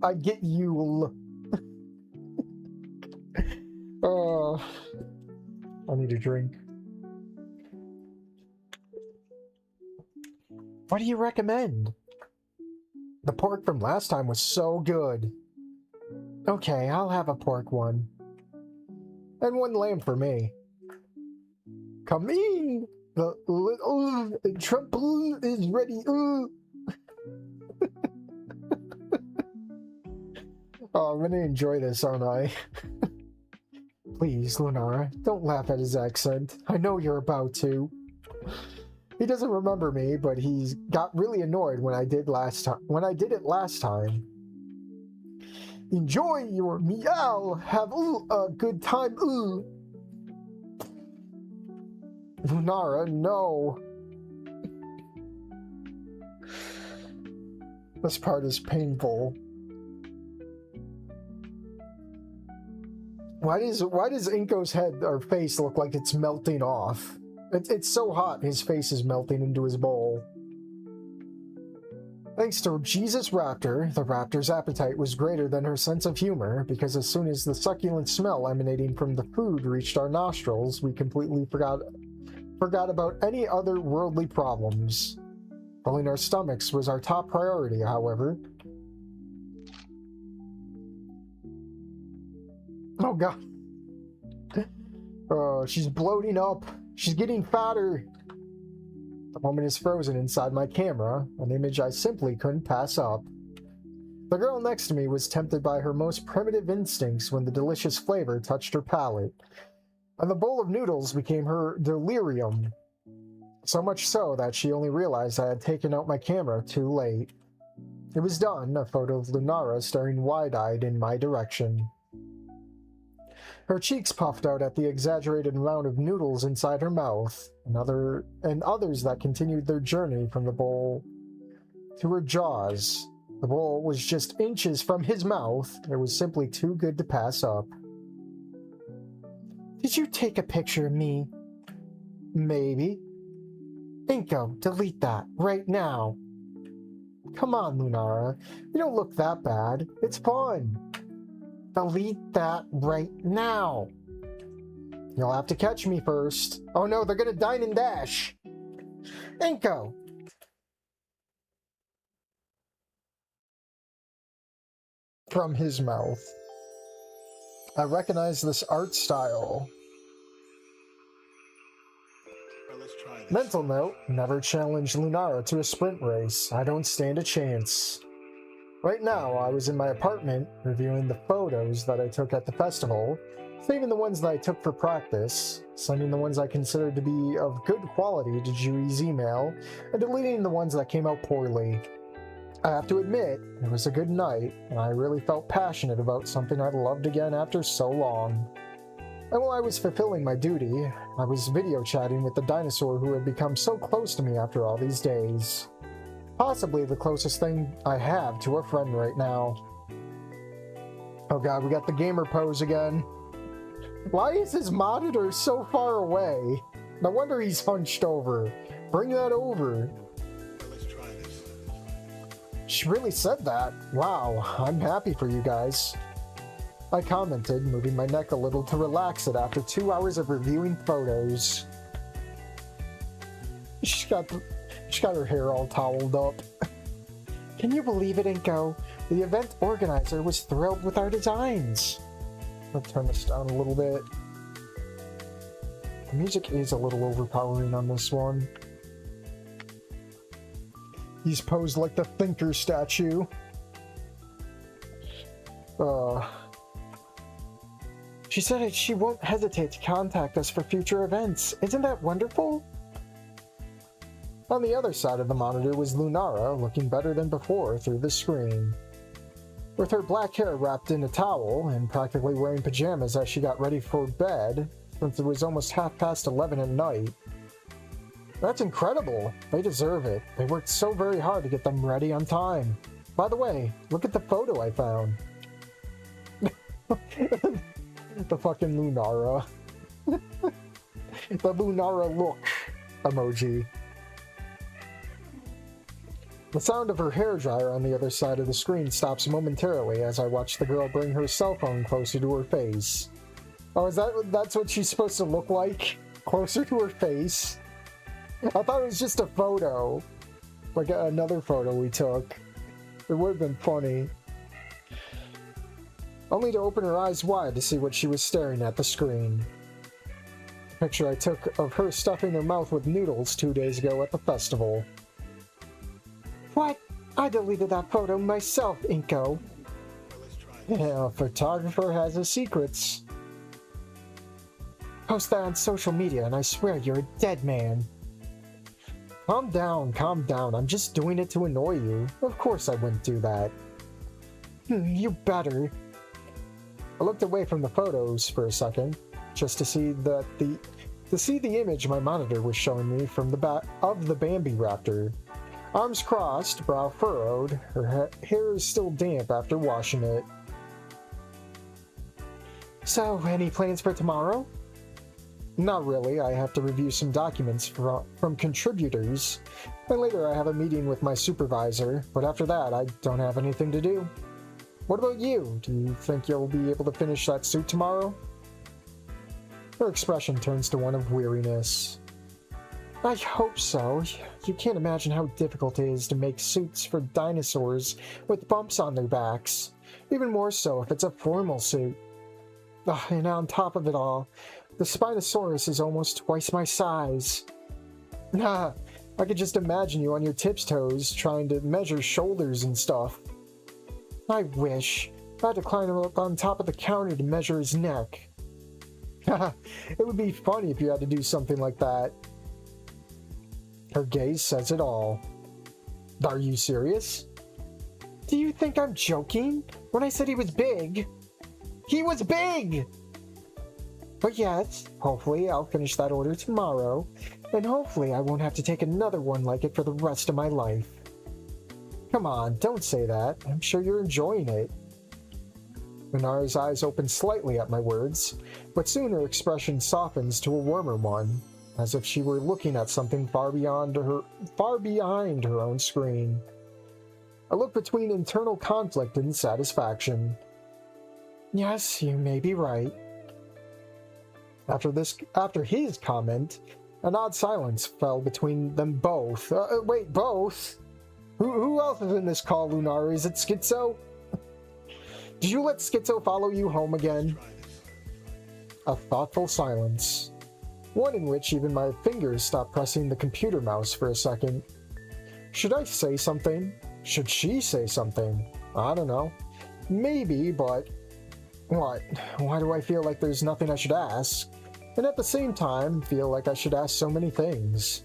I get you? I need a drink. What do you recommend? The pork from last time was so good. Okay, I'll have a pork one. And one lamb for me. Come in! The little Trump is ready. Oh, I'm gonna enjoy this, aren't I? Please, Lunara, don't laugh at his accent. I know you're about to. He doesn't remember me, but he got really annoyed when I did it last time. Enjoy your meal. Have a good time. Lunara, no. This part is painful. Why does Inko's head or face look like it's melting off? It's so hot, his face is melting into his bowl. Thanks to Jesus Raptor, the raptor's appetite was greater than her sense of humor, because as soon as the succulent smell emanating from the food reached our nostrils, we completely forgot about any other worldly problems. Filling our stomachs was our top priority, however. Oh god. Oh, she's bloating up. She's getting fatter. The moment is frozen inside my camera, an image I simply couldn't pass up. The girl next to me was tempted by her most primitive instincts when the delicious flavor touched her palate, and the bowl of noodles became her delirium. So much so that she only realized I had taken out my camera too late. It was done, a photo of Lunara staring wide-eyed in my direction. Her cheeks puffed out at the exaggerated amount of noodles inside her mouth, and others that continued their journey from the bowl to her jaws. The bowl was just inches from his mouth. It was simply too good to pass up. Did you take a picture of me? Maybe. Inko, delete that, right now. Come on, Lunara. You don't look that bad. It's fun. Delete that right now. You'll have to catch me first. Oh no, they're gonna dine and dash. Inko. From his mouth. I recognize this art style. Well, let's try this. Mental note, never challenge Lunara to a sprint race. I don't stand a chance. Right now, I was in my apartment, reviewing the photos that I took at the festival, saving the ones that I took for practice, sending the ones I considered to be of good quality to Jui's email, and deleting the ones that came out poorly. I have to admit, it was a good night, and I really felt passionate about something I'd loved again after so long. And while I was fulfilling my duty, I was video chatting with the dinosaur who had become so close to me after all these days. Possibly the closest thing I have to a friend right now. Oh god, we got the gamer pose again. Why is his monitor so far away? No wonder he's hunched over. Bring that over. Well, let's try this. She really said that. Wow, I'm happy for you guys. I commented, moving my neck a little to relax it after 2 hours of reviewing photos. She's got her hair all toweled up. Can you believe it, Inko? The event organizer was thrilled with our designs. I'll turn this down a little bit. The music is a little overpowering on this one. He's posed like the thinker statue. She said she won't hesitate to contact us for future events. Isn't that wonderful? On the other side of the monitor was Lunara, looking better than before through the screen. With her black hair wrapped in a towel and practically wearing pajamas as she got ready for bed, since it was almost 11:30 at night. That's incredible. They deserve it. They worked so very hard to get them ready on time. By the way, look at the photo I found. The fucking Lunara. The Lunara look emoji. The sound of her hairdryer on the other side of the screen stops momentarily as I watch the girl bring her cell phone closer to her face. Oh, that's what she's supposed to look like? Closer to her face? I thought it was just a photo. Like another photo we took. It would have been funny. Only to open her eyes wide to see what she was staring at the screen. The picture I took of her stuffing her mouth with noodles 2 days ago at the festival. What? I deleted that photo myself, Inko. Yeah, a photographer has his secrets. Post that on social media and I swear you're a dead man. Calm down, calm down. I'm just doing it to annoy you. Of course I wouldn't do that. You better. I looked away from the photos for a second, just to see the image my monitor was showing me from the back of the Bambi Raptor. Arms crossed, brow furrowed, her hair is still damp after washing it. So, any plans for tomorrow? Not really. I have to review some documents from contributors, and later I have a meeting with my supervisor, but after that I don't have anything to do. What about you? Do you think you'll be able to finish that suit tomorrow? Her expression turns to one of weariness. I hope so. You can't imagine how difficult it is to make suits for dinosaurs with bumps on their backs. Even more so if it's a formal suit. And on top of it all, the Spinosaurus is almost twice my size. I could just imagine you on your tips-toes trying to measure shoulders and stuff. I wish. I had to climb up on top of the counter to measure his neck. It would be funny if you had to do something like that. Her gaze says it all. Are you serious? Do you think I'm joking? When I said he was big, he was big! But yes, hopefully I'll finish that order tomorrow, and hopefully I won't have to take another one like it for the rest of my life. Come on, don't say that. I'm sure you're enjoying it. Minara's eyes open slightly at my words, but soon her expression softens to a warmer one, as if she were looking at something far behind her own screen. I look between internal conflict and satisfaction. Yes, you may be right. After his comment, an odd silence fell between them both. Wait, both? Who else is in this call, Lunara? Is it Schizo? Did you let Schizo follow you home again? A thoughtful silence. One in which even my fingers stopped pressing the computer mouse for a second. Should I say something? Should she say something? I don't know. Maybe, but... What? Why do I feel like there's nothing I should ask? And at the same time, feel like I should ask so many things.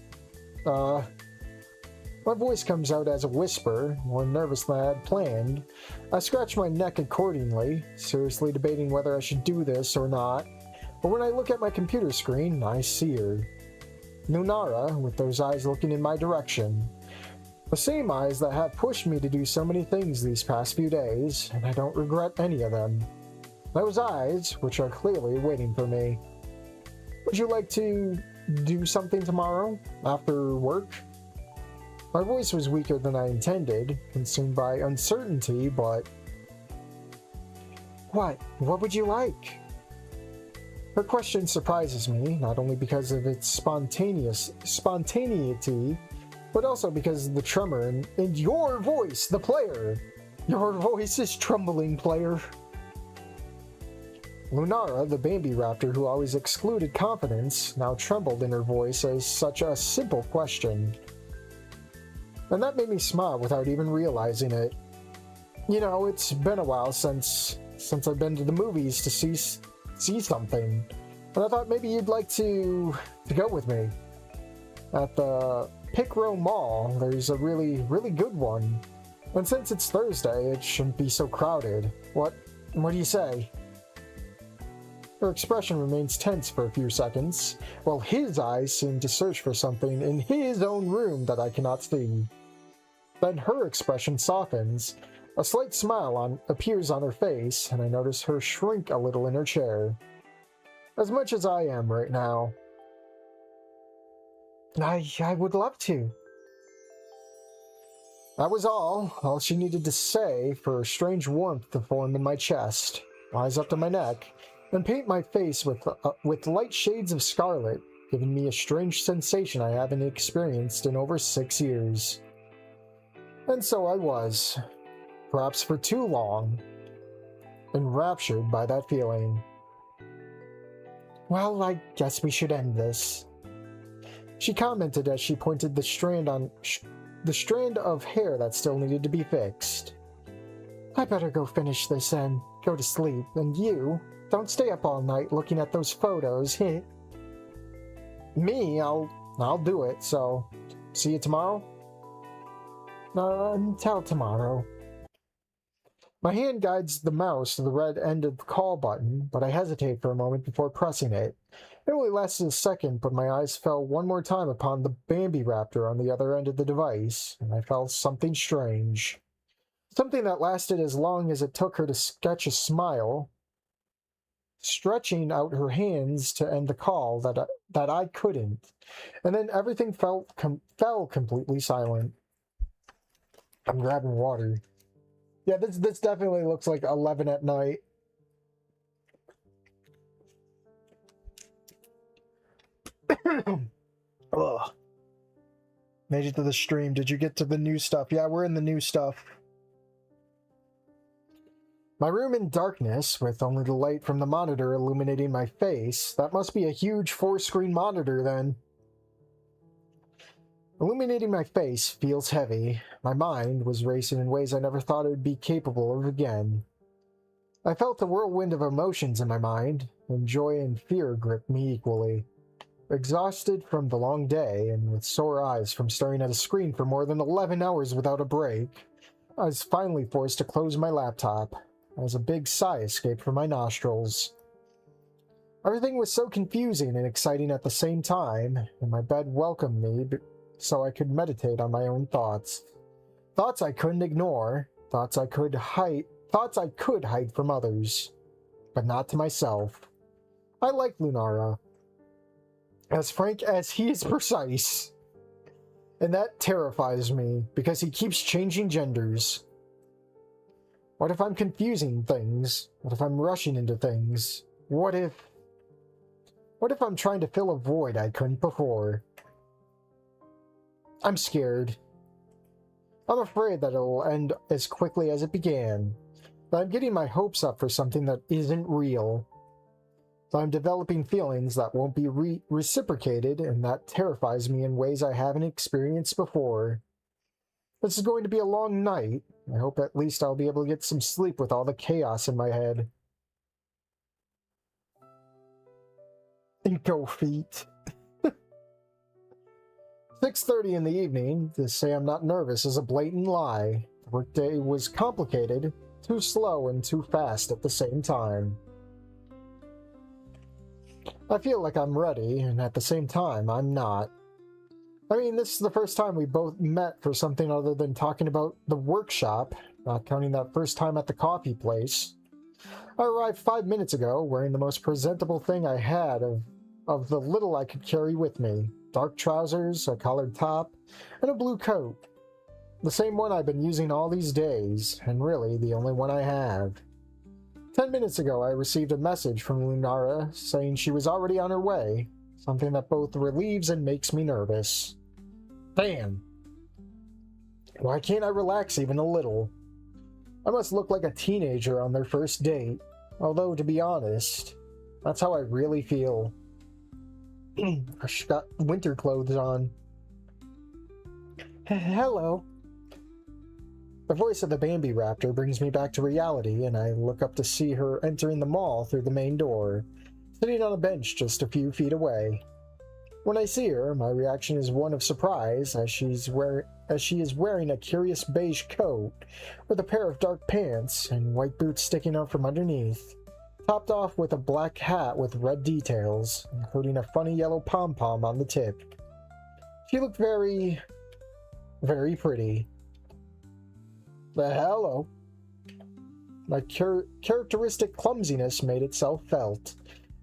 My voice comes out as a whisper, more nervous than I had planned. I scratch my neck accordingly, seriously debating whether I should do this or not. But when I look at my computer screen, I see her. Lunara, with those eyes looking in my direction. The same eyes that have pushed me to do so many things these past few days, and I don't regret any of them. Those eyes, which are clearly waiting for me. Would you like to do something tomorrow, after work? My voice was weaker than I intended, consumed by uncertainty, but... What? What would you like? Her question surprises me, not only because of its spontaneity, but also because of the tremor in your voice, the player. Your voice is trembling, player. Lunara, the Bambi Raptor who always excluded confidence, now trembled in her voice as such a simple question. And that made me smile without even realizing it. You know, it's been a while since I've been to the movies to see something. And I thought maybe you'd like to go with me at the Pick Row Mall, there's a really good one. And since it's Thursday, it shouldn't be so crowded. What do you say? Her expression remains tense for a few seconds, while his eyes seem to search for something in his own room that I cannot see. Then her expression softens. A slight smile appears on her face, and I notice her shrink a little in her chair. As much as I am right now. I would love to. That was all she needed to say for a strange warmth to form in my chest, rise up to my neck, and paint my face with light shades of scarlet, giving me a strange sensation I haven't experienced in over 6 years. And so I was, perhaps for too long, enraptured by that feeling. Well, I guess we should end this. She commented as she pointed the strand of hair that still needed to be fixed. I better go finish this and go to sleep, and you, don't stay up all night looking at those photos. Me, I'll do it, so see you tomorrow? Until tomorrow. My hand guides the mouse to the red end of the call button, but I hesitate for a moment before pressing it. It only lasted a second, but my eyes fell one more time upon the Bambi Raptor on the other end of the device, and I felt something strange. Something that lasted as long as it took her to sketch a smile, stretching out her hands to end the call that I couldn't, and then everything fell completely silent. I'm grabbing water. Yeah, this definitely looks like 11 at night. Ugh. Made it to the stream. Did you get to the new stuff? Yeah, we're in the new stuff. My room in darkness, with only the light from the monitor illuminating my face. That must be a huge 4-screen monitor, then. Illuminating my face feels heavy. My mind was racing in ways I never thought it would be capable of again. I felt a whirlwind of emotions in my mind, and joy and fear gripped me equally. Exhausted from the long day, and with sore eyes from staring at a screen for more than 11 hours without a break, I was finally forced to close my laptop, as a big sigh escaped from my nostrils. Everything was so confusing and exciting at the same time, and my bed welcomed me so I could meditate on my own thoughts. Thoughts I couldn't ignore, thoughts I could hide from others, but not to myself. I like Lunara. As frank as he is precise. And that terrifies me, because he keeps changing genders. What if I'm confusing things? What if I'm rushing into things? What if I'm trying to fill a void I couldn't before? I'm scared. I'm afraid that it'll end as quickly as it began. That I'm getting my hopes up for something that isn't real. That I'm developing feelings that won't be reciprocated, and that terrifies me in ways I haven't experienced before. This is going to be a long night. I hope at least I'll be able to get some sleep with all the chaos in my head. And go feet. 6:30 in the evening. To say I'm not nervous is a blatant lie. The workday was complicated, too slow, and too fast at the same time. I feel like I'm ready, and at the same time, I'm not. I mean, this is the first time we both met for something other than talking about the workshop, not counting that first time at the coffee place. I arrived 5 minutes ago, wearing the most presentable thing I had of the little I could carry with me. Dark trousers, a collared top, and a blue coat. The same one I've been using all these days, and really the only one I have. 10 minutes ago, I received a message from Lunara saying she was already on her way, something that both relieves and makes me nervous. Damn. Why can't I relax even a little? I must look like a teenager on their first date, although, to be honest, that's how I really feel. I've got winter clothes on. Hello. The voice of the Bambi Raptor brings me back to reality, and I look up to see her entering the mall through the main door, sitting on a bench just a few feet away. When I see her, my reaction is one of surprise, as she is wearing a curious beige coat with a pair of dark pants and white boots sticking out from underneath, topped off with a black hat with red details, including a funny yellow pom-pom on the tip. She looked very, very pretty. Hello. My characteristic clumsiness made itself felt,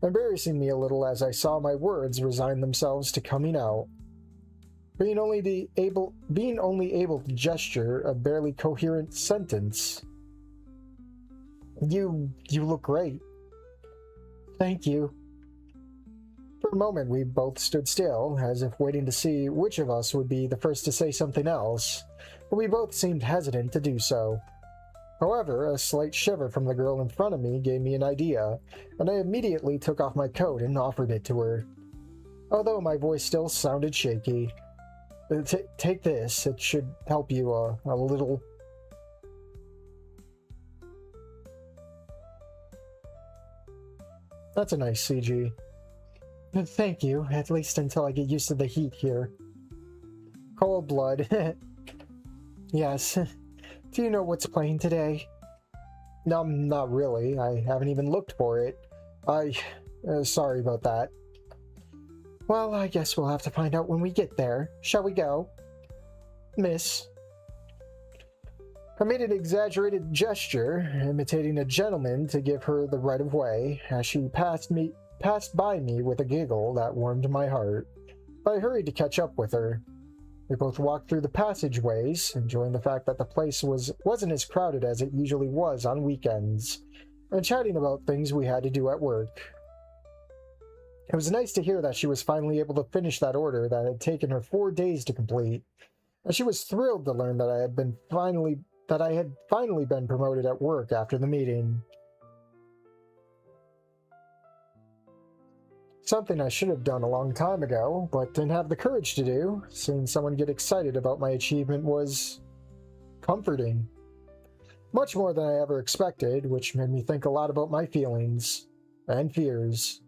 embarrassing me a little as I saw my words resign themselves to coming out. Being only able to gesture a barely coherent sentence. You look great. Thank you. For a moment we both stood still, as if waiting to see which of us would be the first to say something else, but we both seemed hesitant to do so. However, a slight shiver from the girl in front of me gave me an idea, and I immediately took off my coat and offered it to her. Although my voice still sounded shaky. Take this, it should help you a little. That's a nice CG. Thank you, at least until I get used to the heat here. Cold blood. Yes. Do you know what's playing today? No, not really. I haven't even looked for it. Sorry about that. Well, I guess we'll have to find out when we get there. Shall we go? Miss. I made an exaggerated gesture, imitating a gentleman to give her the right of way, as she passed by me with a giggle that warmed my heart. But I hurried to catch up with her. We both walked through the passageways, enjoying the fact that the place wasn't as crowded as it usually was on weekends, and chatting about things we had to do at work. It was nice to hear that she was finally able to finish that order that had taken her 4 days to complete, and she was thrilled to learn that I had finally been promoted at work after the meeting. Something I should have done a long time ago, but didn't have the courage to do. Seeing someone get excited about my achievement was comforting. Much more than I ever expected, which made me think a lot about my feelings and fears.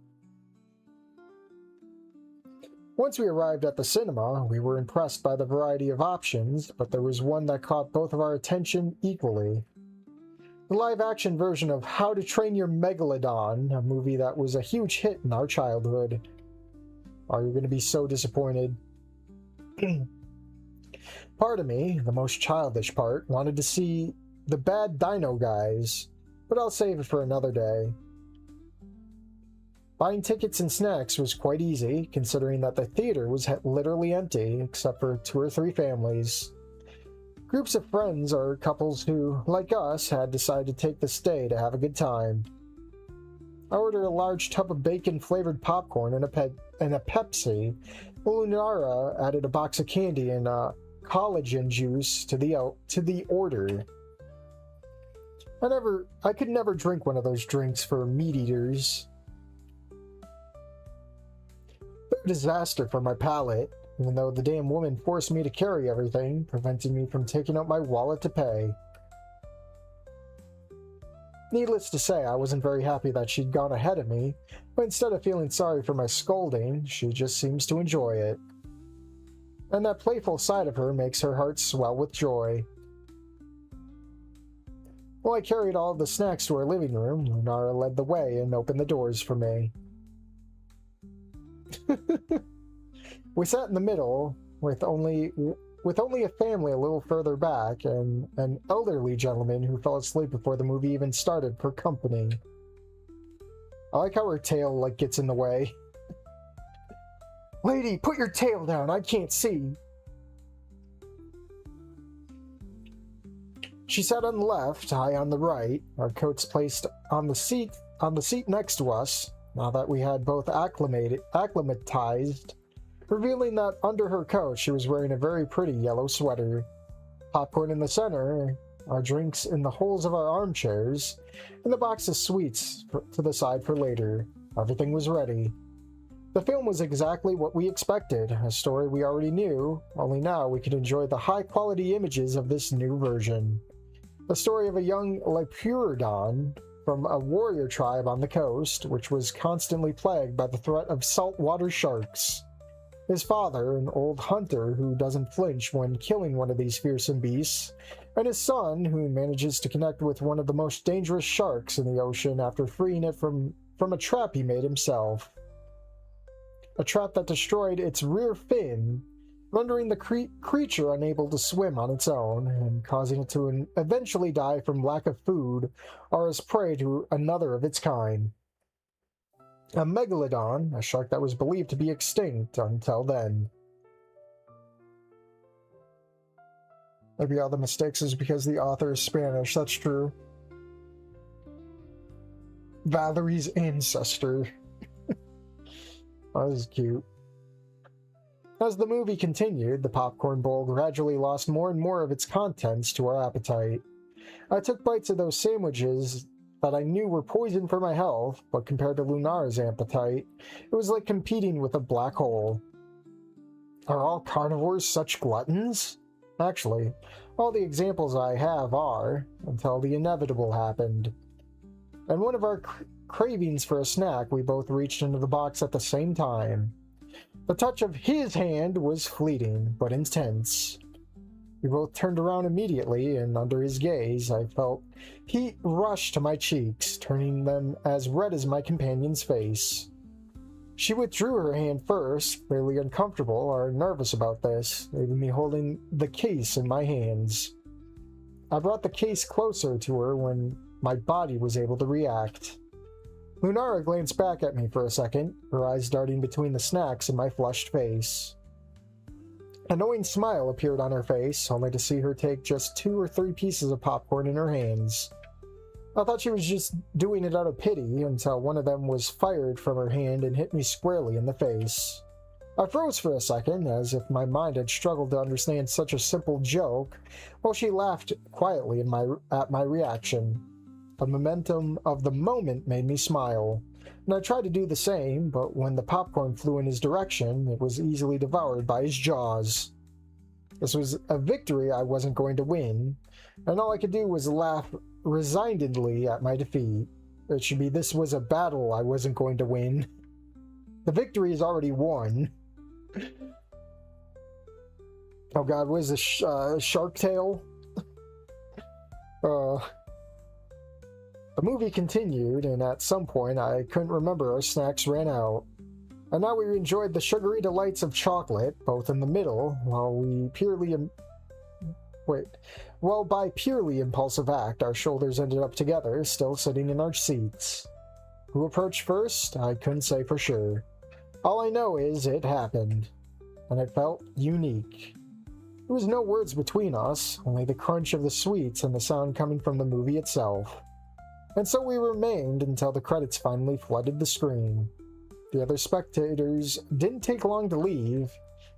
Once we arrived at the cinema, we were impressed by the variety of options, but there was one that caught both of our attention equally. The live-action version of How to Train Your Megalodon, a movie that was a huge hit in our childhood. Are you going to be so disappointed? Part of me, the most childish part, wanted to see the bad dino guys, but I'll save it for another day. Buying tickets and snacks was quite easy, considering that the theater was literally empty, except for 2 or 3 families. Groups of friends or couples who, like us, had decided to take the stay to have a good time. I ordered a large tub of bacon-flavored popcorn and a Pepsi. Lunara added a box of candy and collagen juice to the order. I could never drink one of those drinks for meat eaters. They're a disaster for my palate, even though the damn woman forced me to carry everything, preventing me from taking out my wallet to pay. Needless to say, I wasn't very happy that she'd gone ahead of me, but instead of feeling sorry for my scolding, she just seems to enjoy it. And that playful side of her makes her heart swell with joy. While I carried all of the snacks to our living room, Lunara led the way and opened the doors for me. We sat in the middle, with only a family a little further back, and an elderly gentleman who fell asleep before the movie even started for company. I like how her tail, gets in the way. Lady, put your tail down, I can't see. She sat on the left, I on the right, our coats placed on the seat next to us, now that we had both acclimatized, revealing that under her coat she was wearing a very pretty yellow sweater. Popcorn in the center, our drinks in the holes of our armchairs, and the box of sweets to the side for later. Everything was ready. The film was exactly what we expected, a story we already knew, only now we could enjoy the high-quality images of this new version. The story of a young Lepuridon from a warrior tribe on the coast, which was constantly plagued by the threat of saltwater sharks. his father, an old hunter who doesn't flinch when killing one of these fearsome beasts, and his son, who manages to connect with one of the most dangerous sharks in the ocean after freeing it from a trap he made himself. A trap that destroyed its rear fin, rendering the creature unable to swim on its own, and causing it to eventually die from lack of food or as prey to another of its kind. A megalodon, a shark that was believed to be extinct until then. Maybe all the mistakes is because the author is Spanish, that's true. Valerie's ancestor. That was cute. As the movie continued, the popcorn bowl gradually lost more and more of its contents to our appetite. I took bites of those sandwiches that I knew were poison for my health, but compared to Lunara's appetite, it was like competing with a black hole. Are all carnivores such gluttons? Actually, all the examples I have are, until the inevitable happened. And one of our cravings for a snack, we both reached into the box at the same time. The touch of his hand was fleeting, but intense. We both turned around immediately, and under his gaze, I felt heat rush to my cheeks, turning them as red as my companion's face. She withdrew her hand first, clearly uncomfortable or nervous about this, leaving me holding the case in my hands. I brought the case closer to her when my body was able to react. Lunara glanced back at me for a second, her eyes darting between the snacks in my flushed face. A knowing smile appeared on her face, only to see her take just 2 or 3 pieces of popcorn in her hands. I thought she was just doing it out of pity until one of them was fired from her hand and hit me squarely in the face. I froze for a second, as if my mind had struggled to understand such a simple joke, while she laughed quietly at my reaction. The momentum of the moment made me smile, and I tried to do the same, but when the popcorn flew in his direction, it was easily devoured by his jaws. This was a victory I wasn't going to win, and all I could do was laugh resignedly at my defeat. It should be this was a battle I wasn't going to win. The victory is already won. Oh god, what is this, Shark Tale? The movie continued, and at some point I couldn't remember our snacks ran out. And now we enjoyed the sugary delights of chocolate, both in the middle, while by purely impulsive act, our shoulders ended up together, still sitting in our seats. Who approached first? I couldn't say for sure. All I know is it happened, and it felt unique. There was no words between us, only the crunch of the sweets and the sound coming from the movie itself. And so we remained until the credits finally flooded the screen. The other spectators didn't take long to leave.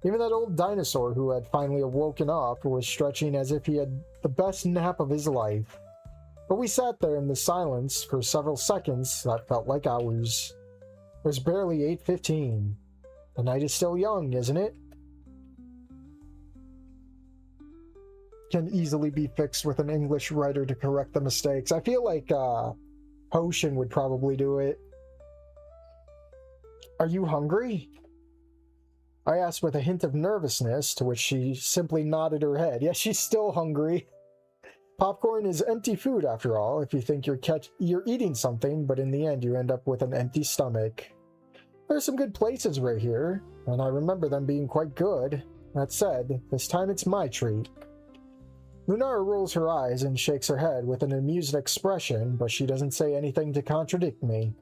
Even that old dinosaur who had finally woken up was stretching as if he had the best nap of his life. But we sat there in the silence for several seconds that felt like hours. It was barely 8:15. The night is still young, isn't it? Can easily be fixed with an English writer to correct the mistakes. I feel like Potion would probably do it. Are you hungry? I asked with a hint of nervousness, to which she simply nodded her head. Yes, she's still hungry. Popcorn is empty food after all, if you think you're eating something, but in the end you end up with an empty stomach. There's some good places right here, and I remember them being quite good. That said, this time it's my treat. Lunara rolls her eyes and shakes her head with an amused expression, but she doesn't say anything to contradict me.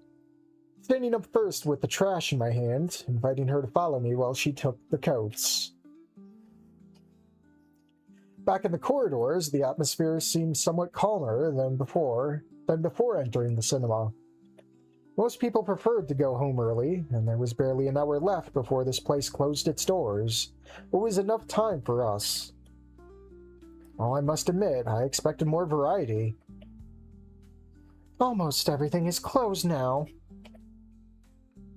Standing up first with the trash in my hand, inviting her to follow me while she took the coats. Back in the corridors, the atmosphere seemed somewhat calmer than before entering the cinema. Most people preferred to go home early, and there was barely an hour left before this place closed its doors. It was enough time for us. Well, I must admit, I expected more variety. Almost everything is closed now.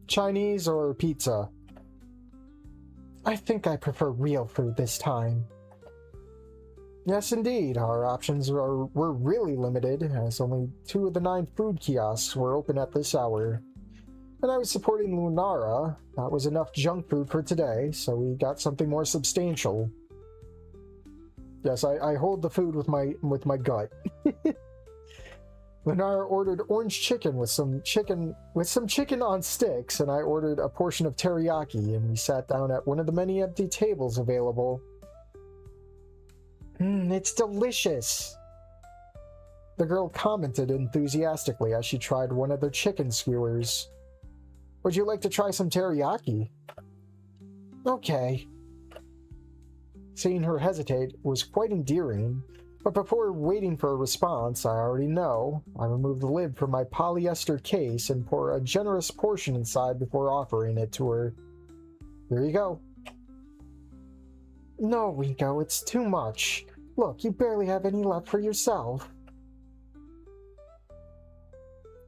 Chinese or pizza? I think I prefer real food this time. Yes, indeed, our options were really limited, as only 2 of the 9 food kiosks were open at this hour. And I was supporting Lunara. That was enough junk food for today, so we got something more substantial. Yes, I hold the food with my gut. Lunara ordered orange chicken with some chicken on sticks, and I ordered a portion of teriyaki, and we sat down at one of the many empty tables available. It's delicious, the girl commented enthusiastically as she tried one of their chicken skewers. Would you like to try some teriyaki? Okay. Seeing her hesitate was quite endearing, but before waiting for a response, I already know, I remove the lid from my polyester case and pour a generous portion inside before offering it to her. Here you go. No, Rico, it's too much. Look, you barely have any left for yourself.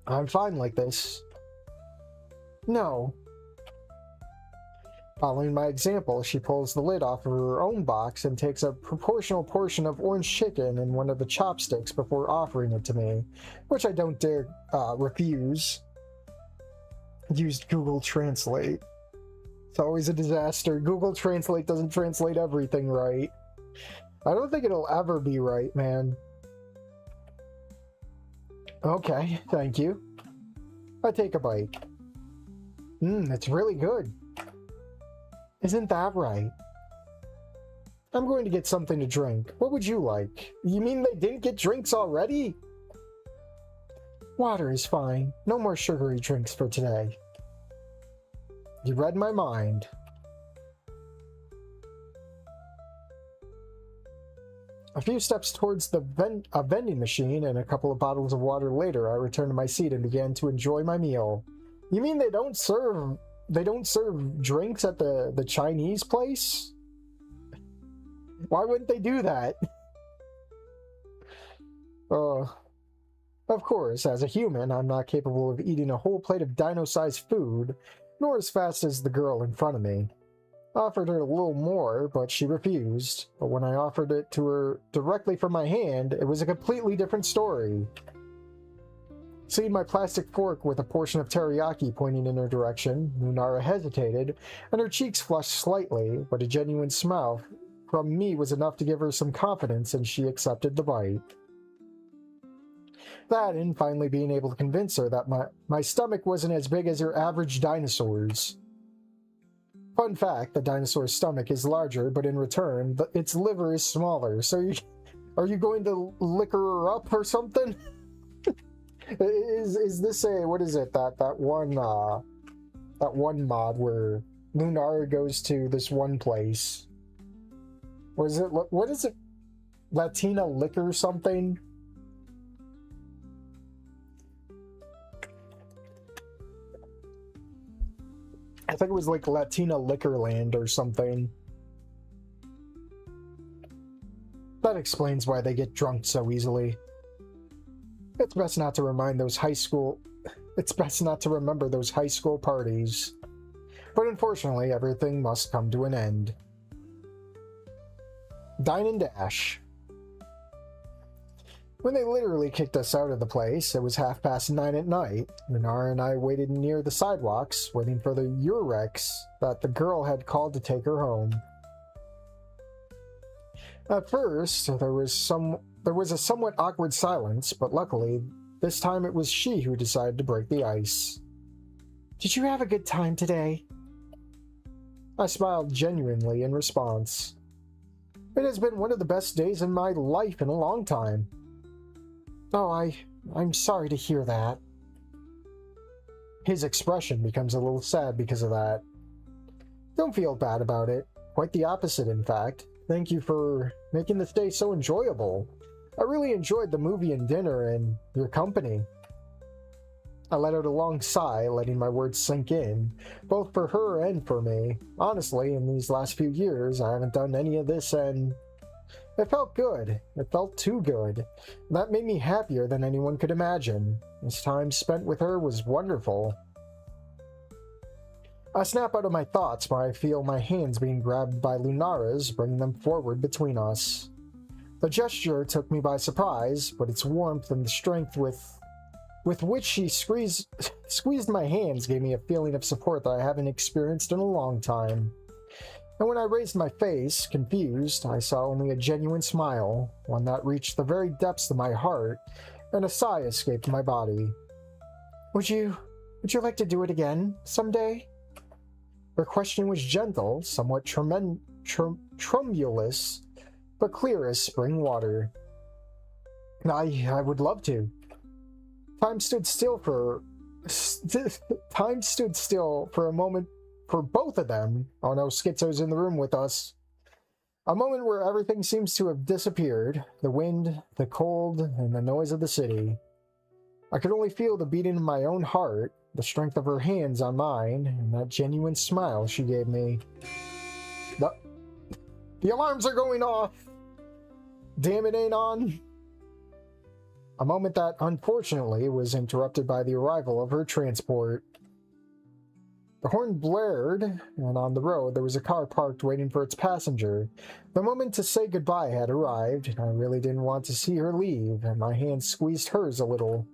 I'm fine like this. No. Following my example, she pulls the lid off of her own box and takes a proportional portion of orange chicken in one of the chopsticks before offering it to me, which I don't dare refuse. Used Google Translate. It's always a disaster. Google Translate doesn't translate everything right. I don't think it'll ever be right, man. Okay, thank you. I take a bite. It's really good. Isn't that right? I'm going to get something to drink. What would you like? You mean they didn't get drinks already? Water is fine. No more sugary drinks for today. You read my mind. A few steps towards the vending machine and a couple of bottles of water later, I returned to my seat and began to enjoy my meal. You mean they don't serve drinks at the Chinese place? Why wouldn't they do that? Of course, as a human, I'm not capable of eating a whole plate of dino-sized food, nor as fast as the girl in front of me. I offered her a little more, but she refused. But when I offered it to her directly from my hand, it was a completely different story. Seeing my plastic fork with a portion of teriyaki pointing in her direction, Lunara hesitated, and her cheeks flushed slightly, but a genuine smile from me was enough to give her some confidence, and she accepted the bite. That, and finally being able to convince her that my stomach wasn't as big as your average dinosaur's. Fun fact, the dinosaur's stomach is larger, but in return, its liver is smaller, so are you going to liquor her up or something? Is this what is it, that one mod where Lunara goes to this one place? What is it? Latina liquor something? I think it was like Latina Liquorland or something. That explains why they get drunk so easily. It's best not to remember those high school parties. But unfortunately, everything must come to an end. Dine and dash. When they literally kicked us out of the place, it was 9:30 at night. Lunara and I waited near the sidewalks, waiting for the Urex that the girl had called to take her home. At first, there was a somewhat awkward silence, but luckily, this time it was she who decided to break the ice. Did you have a good time today? I smiled genuinely in response. It has been one of the best days in my life in a long time. Oh, I'm sorry to hear that. His expression becomes a little sad because of that. Don't feel bad about it. Quite the opposite, in fact. Thank you for making this day so enjoyable. I really enjoyed the movie and dinner and your company. I let out a long sigh, letting my words sink in, both for her and for me. Honestly, in these last few years, I haven't done any of this, and it felt good. It felt too good. That made me happier than anyone could imagine. This time spent with her was wonderful. I snap out of my thoughts when I feel my hands being grabbed by Lunara's, bringing them forward between us. The gesture took me by surprise, but its warmth and the strength with with which she squeezed my hands gave me a feeling of support that I haven't experienced in a long time. And when I raised my face, confused, I saw only a genuine smile, one that reached the very depths of my heart, and a sigh escaped my body. Would you like to do it again, someday? Her question was gentle, somewhat tremulous, but clear as spring water. I would love to. Time stood still for a moment for both of them. Oh no, Schizo's in the room with us. A moment where everything seems to have disappeared. The wind, the cold, and the noise of the city. I could only feel the beating of my own heart, the strength of her hands on mine, and that genuine smile she gave me. The alarms are going off! Damn, it ain't on! A moment that, unfortunately, was interrupted by the arrival of her transport. The horn blared, and on the road there was a car parked waiting for its passenger. The moment to say goodbye had arrived, and I really didn't want to see her leave, and my hand squeezed hers a little.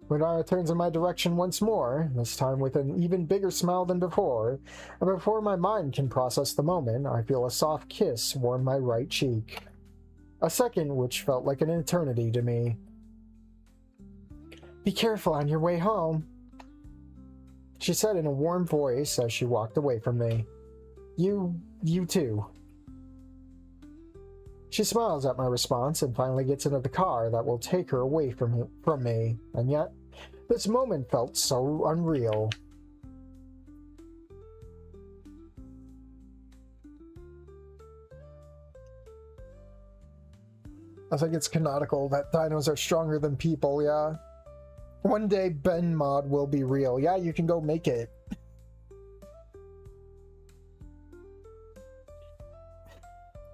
Lunara turns in my direction once more, this time with an even bigger smile than before, and before my mind can process the moment, I feel a soft kiss warm my right cheek. A second which felt like an eternity to me. Be careful on your way home, she said in a warm voice as she walked away from me. You too. She smiles at my response and finally gets into the car that will take her away from me, and yet, this moment felt so unreal. I think it's canonical that dinos are stronger than people, yeah. One day Ben mod will be real. Yeah, you can go make it.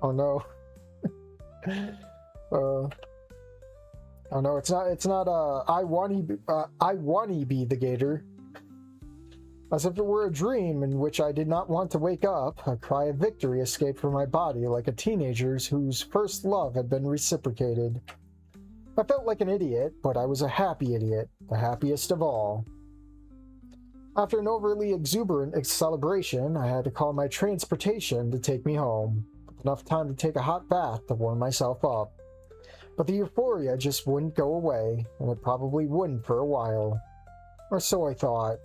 Oh no. Oh no, it's not I wanna be the gator. As if it were a dream in which I did not want to wake up, a cry of victory escaped from my body like a teenager's whose first love had been reciprocated. I felt like an idiot, but I was a happy idiot, the happiest of all. After an overly exuberant celebration, I had to call my transportation to take me home. Enough time to take a hot bath to warm myself up. But the euphoria just wouldn't go away, and it probably wouldn't for a while. Or so I thought.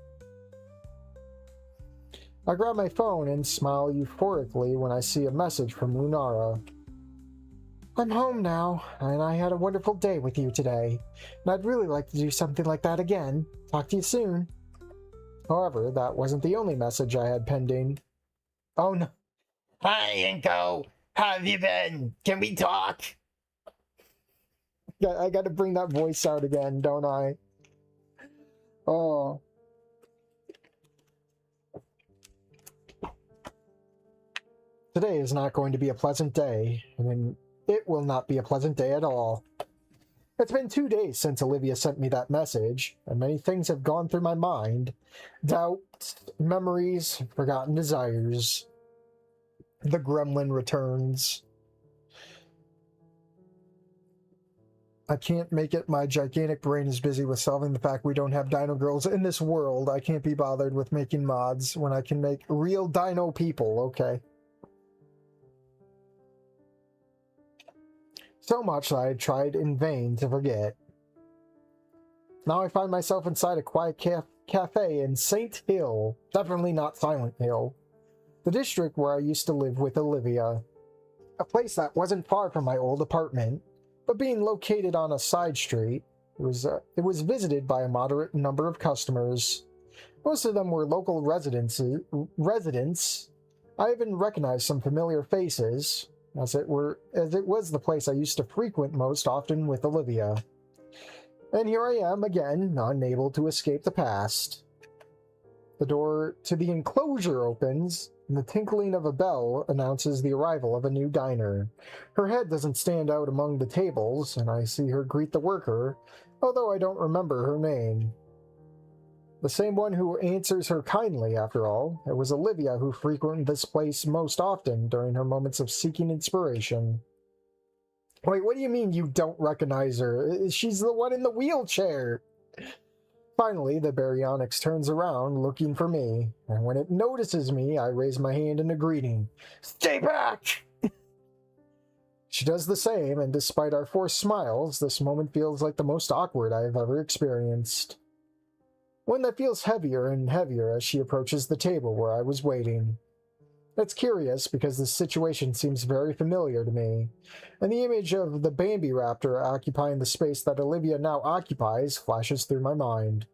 I grab my phone and smile euphorically when I see a message from Lunara. I'm home now, and I had a wonderful day with you today, and I'd really like to do something like that again. Talk to you soon. However, that wasn't the only message I had pending. Oh no. Hi, Inko. How have you been? Can we talk? Yeah, I gotta bring that voice out again, don't I? Oh. Today is not going to be a pleasant day. I mean, it will not be a pleasant day at all. It's been 2 days since Olivia sent me that message, and many things have gone through my mind. Doubts, memories, forgotten desires. The gremlin returns. I can't make it. My gigantic brain is busy with solving the fact we don't have dino girls in this world. I can't be bothered with making mods when I can make real dino people, okay? So much I had tried in vain to forget. Now I find myself inside a quiet cafe in St. Hill. Definitely not Silent Hill. The district where I used to live with Olivia. A place that wasn't far from my old apartment, but being located on a side street, it was visited by a moderate number of customers. Most of them were local residents. I even recognized some familiar faces, as it was the place I used to frequent most often with Olivia. And here I am again, unable to escape the past. The door to the enclosure opens, and the tinkling of a bell announces the arrival of a new diner. Her head doesn't stand out among the tables, and I see her greet the worker, although I don't remember her name. The same one who answers her kindly, after all. It was Olivia who frequented this place most often during her moments of seeking inspiration. Wait, what do you mean you don't recognize her? She's the one in the wheelchair. Finally, the baryonyx turns around, looking for me, and when it notices me, I raise my hand in a greeting. Stay back! She does the same, and despite our forced smiles, this moment feels like the most awkward I have ever experienced. One that feels heavier and heavier as she approaches the table where I was waiting. It's curious because this situation seems very familiar to me, and the image of the Bambi raptor occupying the space that Olivia now occupies flashes through my mind.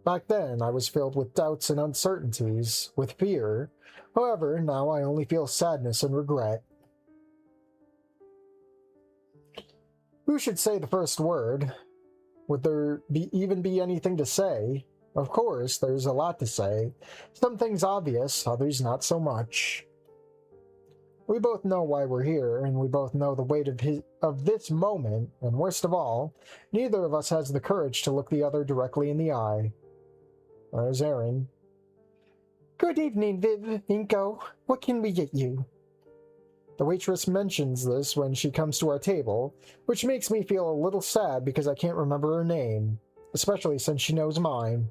Back then, I was filled with doubts and uncertainties, with fear. However, now I only feel sadness and regret. Who should say the first word? Would there even be anything to say? Of course, there's a lot to say. Some things obvious, others not so much. We both know why we're here, and we both know the weight of this moment, and worst of all, neither of us has the courage to look the other directly in the eye. There's Erin. Good evening, Viv, Inko. What can we get you? The waitress mentions this when she comes to our table, which makes me feel a little sad because I can't remember her name, especially since she knows mine.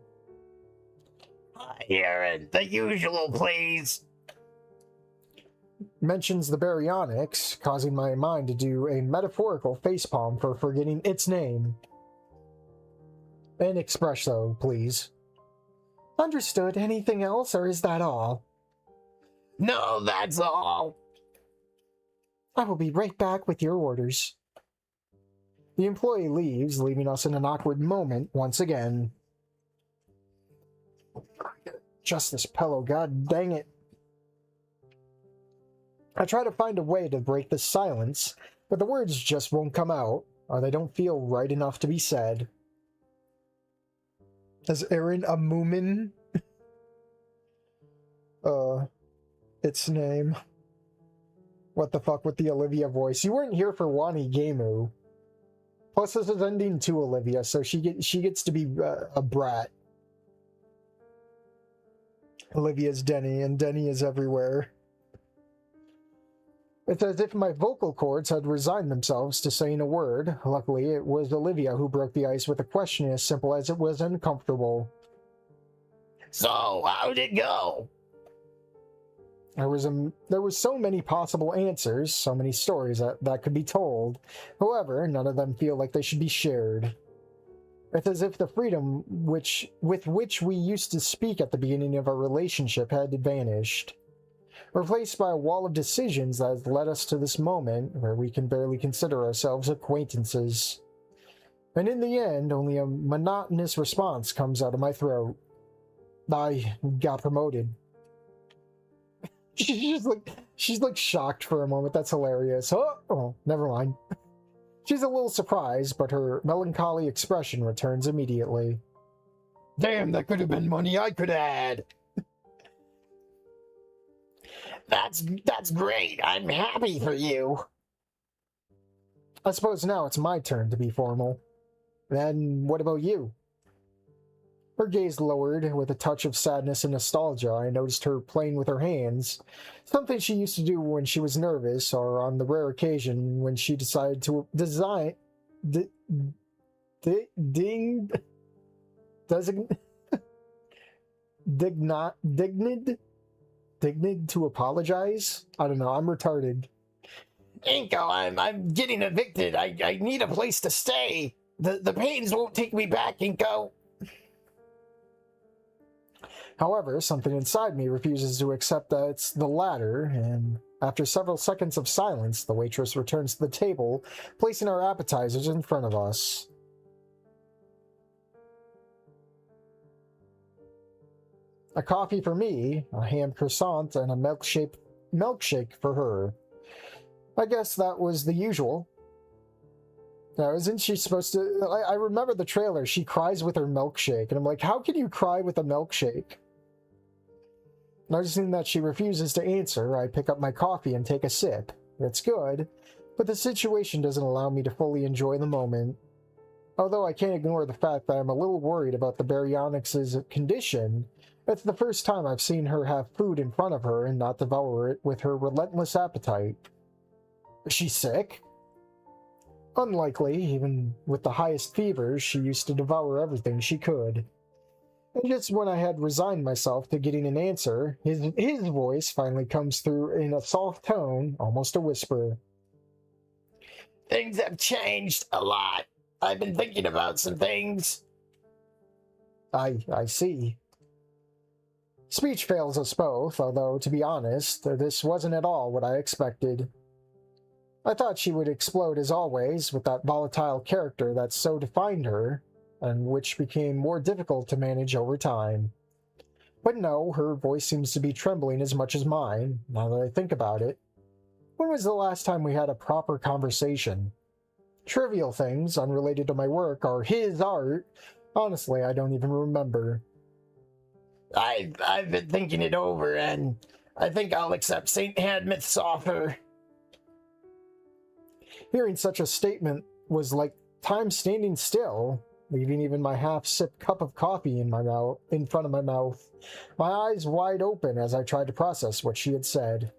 Hi, Erin. The usual, please. Mentions the baryonyx, causing my mind to do a metaphorical facepalm for forgetting its name. An espresso, please. Understood. Anything else, or is that all? No, that's all. I will be right back with your orders. The employee leaves, leaving us in an awkward moment once again. Just this pillow, god dang it. I try to find a way to break this silence, but the words just won't come out, or they don't feel right enough to be said. Is Erin a Moomin? Its name. What the fuck with the Olivia voice? You weren't here for Wani Gemu. Plus, this is ending to Olivia, so she gets to be a brat. Olivia's Denny, and Denny is everywhere. It's as if my vocal cords had resigned themselves to saying a word. Luckily, it was Olivia who broke the ice with a question as simple as it was uncomfortable. So, how'd it go? There was so many possible answers, so many stories that could be told. However, none of them feel like they should be shared. It's as if the freedom with which we used to speak at the beginning of our relationship had vanished, replaced by a wall of decisions that has led us to this moment where we can barely consider ourselves acquaintances. And in the end, only a monotonous response comes out of my throat. I got promoted. She's like shocked for a moment. That's hilarious. Oh, never mind. She's a little surprised, but her melancholy expression returns immediately. Damn, that could have been money I could have had. That's great. I'm happy for you. I suppose now it's my turn to be formal. Then what about you? Her gaze lowered with a touch of sadness and nostalgia. I noticed her playing with her hands, something she used to do when she was nervous, or on the rare occasion when she decided to dignid to apologize? I don't know, I'm retarded. Inko, I'm getting evicted. I need a place to stay. The pains won't take me back, Inko. However, something inside me refuses to accept that it's the latter, and after several seconds of silence, the waitress returns to the table, placing our appetizers in front of us. A coffee for me, a ham croissant, and a milkshake for her. I guess that was the usual. Now, isn't she supposed to... I remember the trailer, she cries with her milkshake, and I'm like, how can you cry with a milkshake? Noticing that she refuses to answer, I pick up my coffee and take a sip. It's good, but the situation doesn't allow me to fully enjoy the moment. Although I can't ignore the fact that I'm a little worried about the baryonyx's condition, it's the first time I've seen her have food in front of her and not devour it with her relentless appetite. Is she sick? Unlikely, even with the highest fevers, she used to devour everything she could. And just when I had resigned myself to getting an answer, his voice finally comes through in a soft tone, almost a whisper. Things have changed a lot. I've been thinking about some things. I see. Speech fails us both, although, to be honest, this wasn't at all what I expected. I thought she would explode as always, with that volatile character that so defined her, and which became more difficult to manage over time. But no, her voice seems to be trembling as much as mine, now that I think about it. When was the last time we had a proper conversation? Trivial things, unrelated to my work, or his art. Honestly, I don't even remember. I've been thinking it over, and I think I'll accept St. Hadmouth's offer. Hearing such a statement was like time standing still, leaving even my half-sipped cup of coffee in front of my mouth, my eyes wide open as I tried to process what she had said.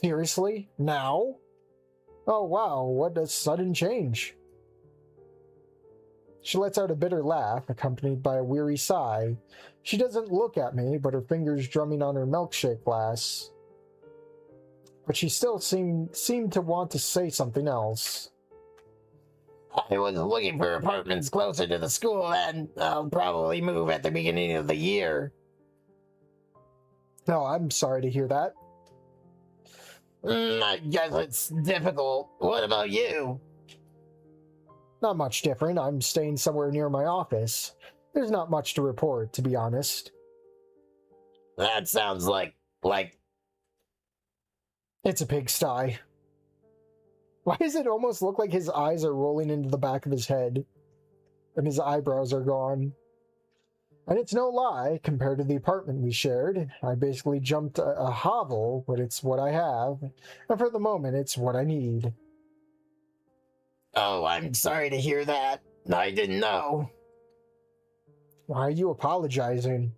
Seriously? Now? Oh wow, what a sudden change. She lets out a bitter laugh, accompanied by a weary sigh. She doesn't look at me, but her fingers drumming on her milkshake glass. But she still seemed to want to say something else. I was looking for apartments closer to the school, and I'll probably move at the beginning of the year. No, I'm sorry to hear that. I guess it's difficult. What about you? Not much different. I'm staying somewhere near my office. There's not much to report, to be honest. That sounds like... It's a pigsty. Why does it almost look like his eyes are rolling into the back of his head? And his eyebrows are gone. And it's no lie, compared to the apartment we shared. I basically jumped a hovel, but it's what I have. And for the moment, it's what I need. Oh, I'm sorry to hear that. I didn't know. Why are you apologizing?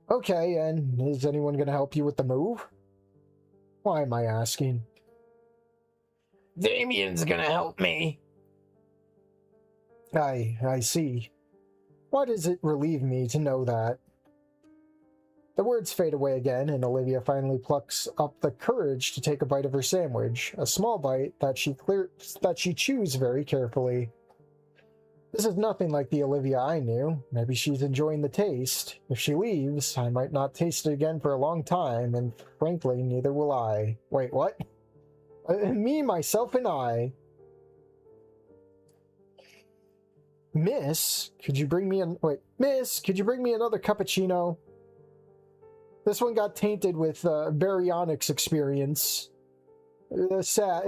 Okay, and is anyone going to help you with the move? Why am I asking? Damien's gonna help me. I see. Why does it relieve me to know that? The words fade away again, and Olivia finally plucks up the courage to take a bite of her sandwich, a small bite that she chews very carefully. This is nothing like the Olivia I knew. Maybe she's enjoying the taste. If she leaves, I might not taste it again for a long time, and frankly, neither will I. Wait, what? Me, myself, and I. Miss, could you bring me Miss, could you bring me another cappuccino? This one got tainted with baryonyx experience. Sad.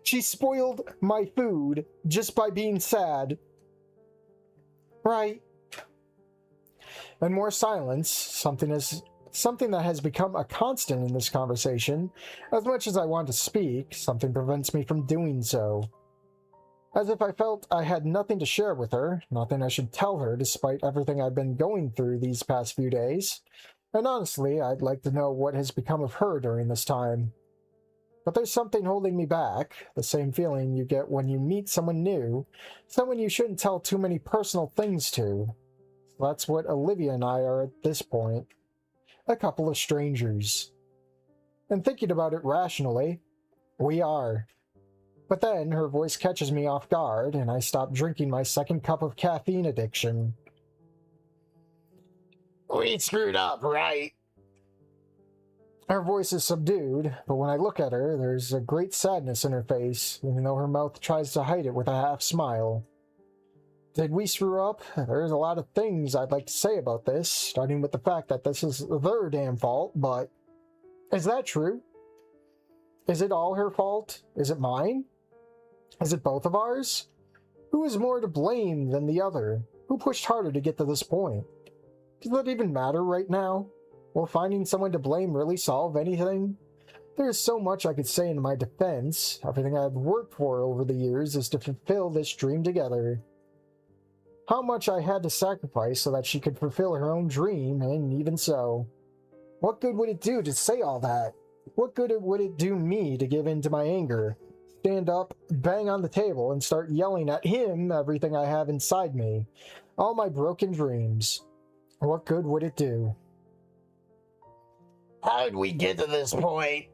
She spoiled my food just by being sad. Right. And more silence, something that has become a constant in this conversation. As much as I want to speak, something prevents me from doing so. As if I felt I had nothing to share with her, nothing I should tell her despite everything I've been going through these past few days. And honestly, I'd like to know what has become of her during this time. But there's something holding me back, the same feeling you get when you meet someone new, someone you shouldn't tell too many personal things to. So that's what Olivia and I are at this point. A couple of strangers. And thinking about it rationally, we are. But then her voice catches me off guard, and I stop drinking my second cup of caffeine addiction. We screwed up, right? Her voice is subdued, but when I look at her, there's a great sadness in her face, even though her mouth tries to hide it with a half smile. Did we screw up? There's a lot of things I'd like to say about this, starting with the fact that this is their damn fault, but... Is that true? Is it all her fault? Is it mine? Is it both of ours? Who is more to blame than the other? Who pushed harder to get to this point? Does that even matter right now? Will finding someone to blame really solve anything? There is so much I could say in my defense. Everything I've worked for over the years is to fulfill this dream together. How much I had to sacrifice so that she could fulfill her own dream, and even so. What good would it do to say all that? What good would it do me to give in to my anger? stand up, bang on the table, and start yelling at him everything I have inside me. All my broken dreams. What good would it do? How'd we get to this point?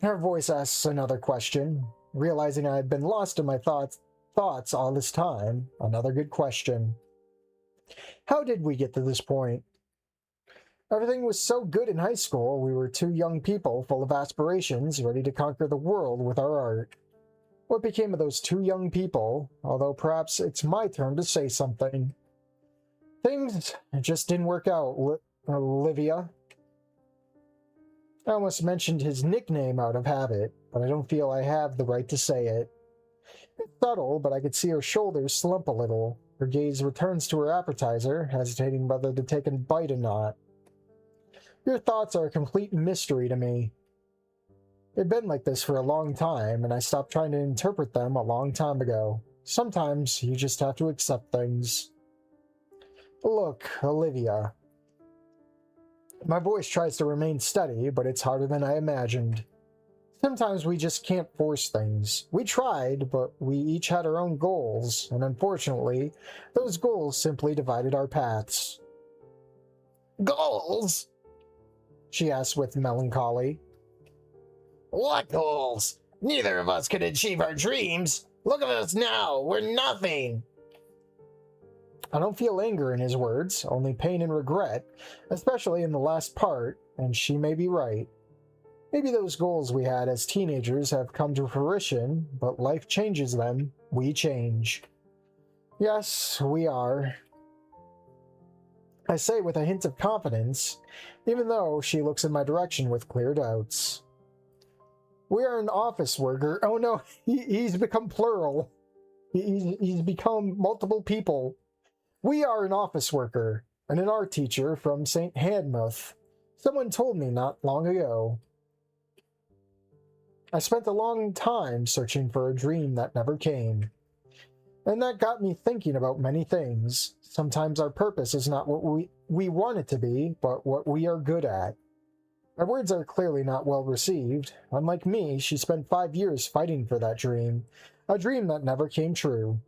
Her voice asks another question, realizing I had been lost in my thoughts all this time. Another good question. How did we get to this point? Everything was so good in high school. We were two young people full of aspirations, ready to conquer the world with our art. What became of those two young people? Although perhaps it's my turn to say something. Things just didn't work out, Olivia. I almost mentioned his nickname out of habit, but I don't feel I have the right to say it. It's subtle, but I could see her shoulders slump a little. Her gaze returns to her appetizer, hesitating whether to take a bite or not. Your thoughts are a complete mystery to me. They've been like this for a long time, and I stopped trying to interpret them a long time ago. Sometimes you just have to accept things. Look, Olivia. My voice tries to remain steady, but it's harder than I imagined. Sometimes we just can't force things. We tried, but we each had our own goals, and unfortunately, those goals simply divided our paths. Goals? She asked with melancholy. What goals? Neither of us could achieve our dreams. Look at us now. We're nothing. I don't feel anger in his words, only pain and regret, especially in the last part, and she may be right. Maybe those goals we had as teenagers have come to fruition, but life changes them. We change. Yes, we are. I say with a hint of confidence, even though she looks in my direction with clear doubts. We are an office worker. Oh no, he's become plural. He's become multiple people. We are an office worker and an art teacher from St. Handmuth. Someone told me not long ago. I spent a long time searching for a dream that never came. And that got me thinking about many things. Sometimes our purpose is not what we want it to be, but what we are good at. My words are clearly not well received. Unlike me, she spent 5 years fighting for that dream, a dream that never came true.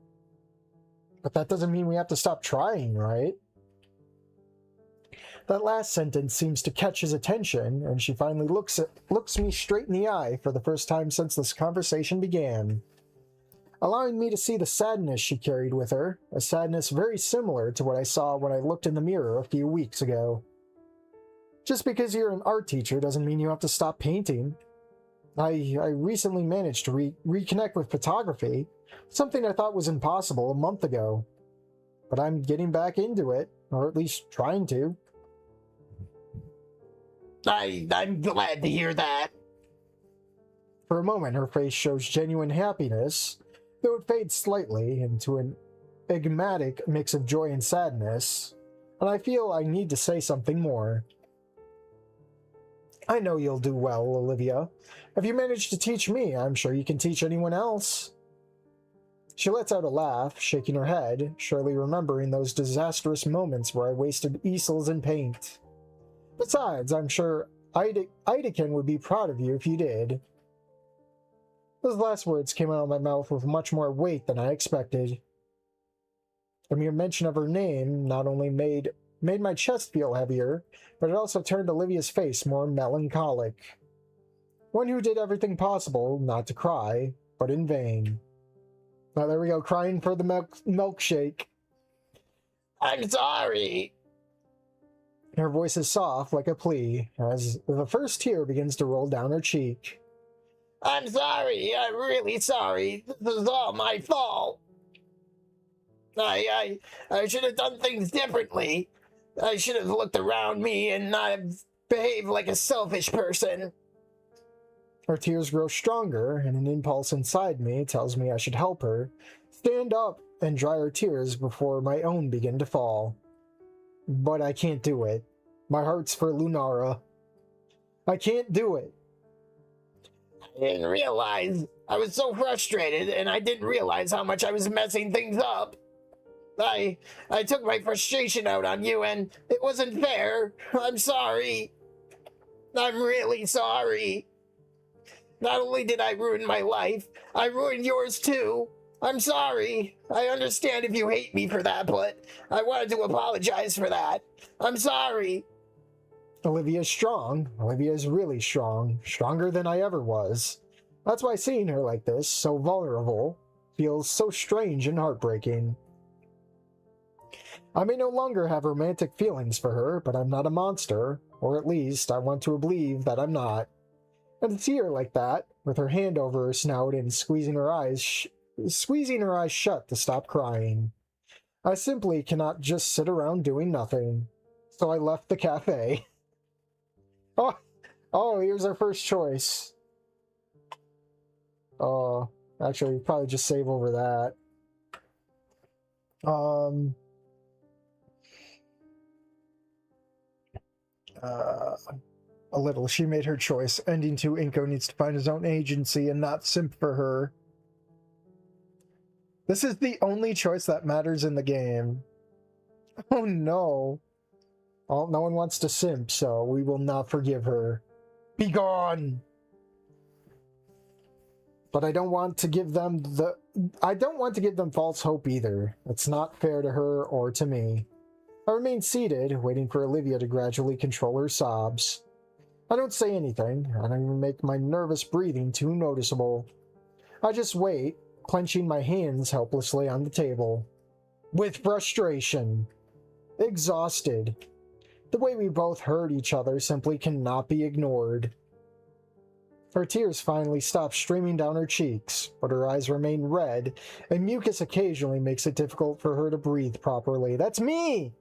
But that doesn't mean we have to stop trying, right? That last sentence seems to catch his attention, and she finally looks me straight in the eye for the first time since this conversation began, allowing me to see the sadness she carried with her, a sadness very similar to what I saw when I looked in the mirror a few weeks ago. Just because you're an art teacher doesn't mean you have to stop painting. I recently managed to reconnect with photography, something I thought was impossible a month ago. But I'm getting back into it, or at least trying to. I'm glad to hear that. For a moment, her face shows genuine happiness, though it fades slightly into an enigmatic mix of joy and sadness, and I feel I need to say something more. I know you'll do well, Olivia. If you manage to teach me, I'm sure you can teach anyone else. She lets out a laugh, shaking her head, surely remembering those disastrous moments where I wasted easels and paint. Besides, I'm sure Idekin would be proud of you if you did. Those last words came out of my mouth with much more weight than I expected. The mere mention of her name not only made my chest feel heavier, but it also turned Olivia's face more melancholic. One who did everything possible not to cry, but in vain. Oh, there we go, crying for the milkshake. I'm sorry. Her voice is soft like a plea, as the first tear begins to roll down her cheek. I'm sorry. I'm really sorry. This is all my fault. I should have done things differently. I should have looked around me and not have behaved like a selfish person. Her tears grow stronger, and an impulse inside me tells me I should help her, stand up, and dry her tears before my own begin to fall. But I can't do it. My heart's for Lunara. I can't do it. I didn't realize. I was so frustrated, and I didn't realize how much I was messing things up. I took my frustration out on you, and it wasn't fair. I'm sorry. I'm really sorry. Not only did I ruin my life, I ruined yours too. I'm sorry. I understand if you hate me for that, but I wanted to apologize for that. I'm sorry. Olivia's strong. Olivia's really strong. Stronger than I ever was. That's why seeing her like this, so vulnerable, feels so strange and heartbreaking. I may no longer have romantic feelings for her, but I'm not a monster, or at least I want to believe that I'm not. And to see her like that, with her hand over her snout and squeezing her eyes shut to stop crying, I simply cannot just sit around doing nothing. So I left the cafe. Oh, here's our first choice. Actually, probably just save over that. A little. She made her choice. Ending 2, Inko needs to find his own agency and not simp for her. This is the only choice that matters in the game. Oh no. Well, no one wants to simp, so we will not forgive her. Be gone! But I don't want to give them false hope either. It's not fair to her or to me. I remain seated, waiting for Olivia to gradually control her sobs. I don't say anything. I don't even make my nervous breathing too noticeable. I just wait, clenching my hands helplessly on the table. With frustration. Exhausted. The way we both hurt each other simply cannot be ignored. Her tears finally stop streaming down her cheeks, but her eyes remain red, and mucus occasionally makes it difficult for her to breathe properly. That's me!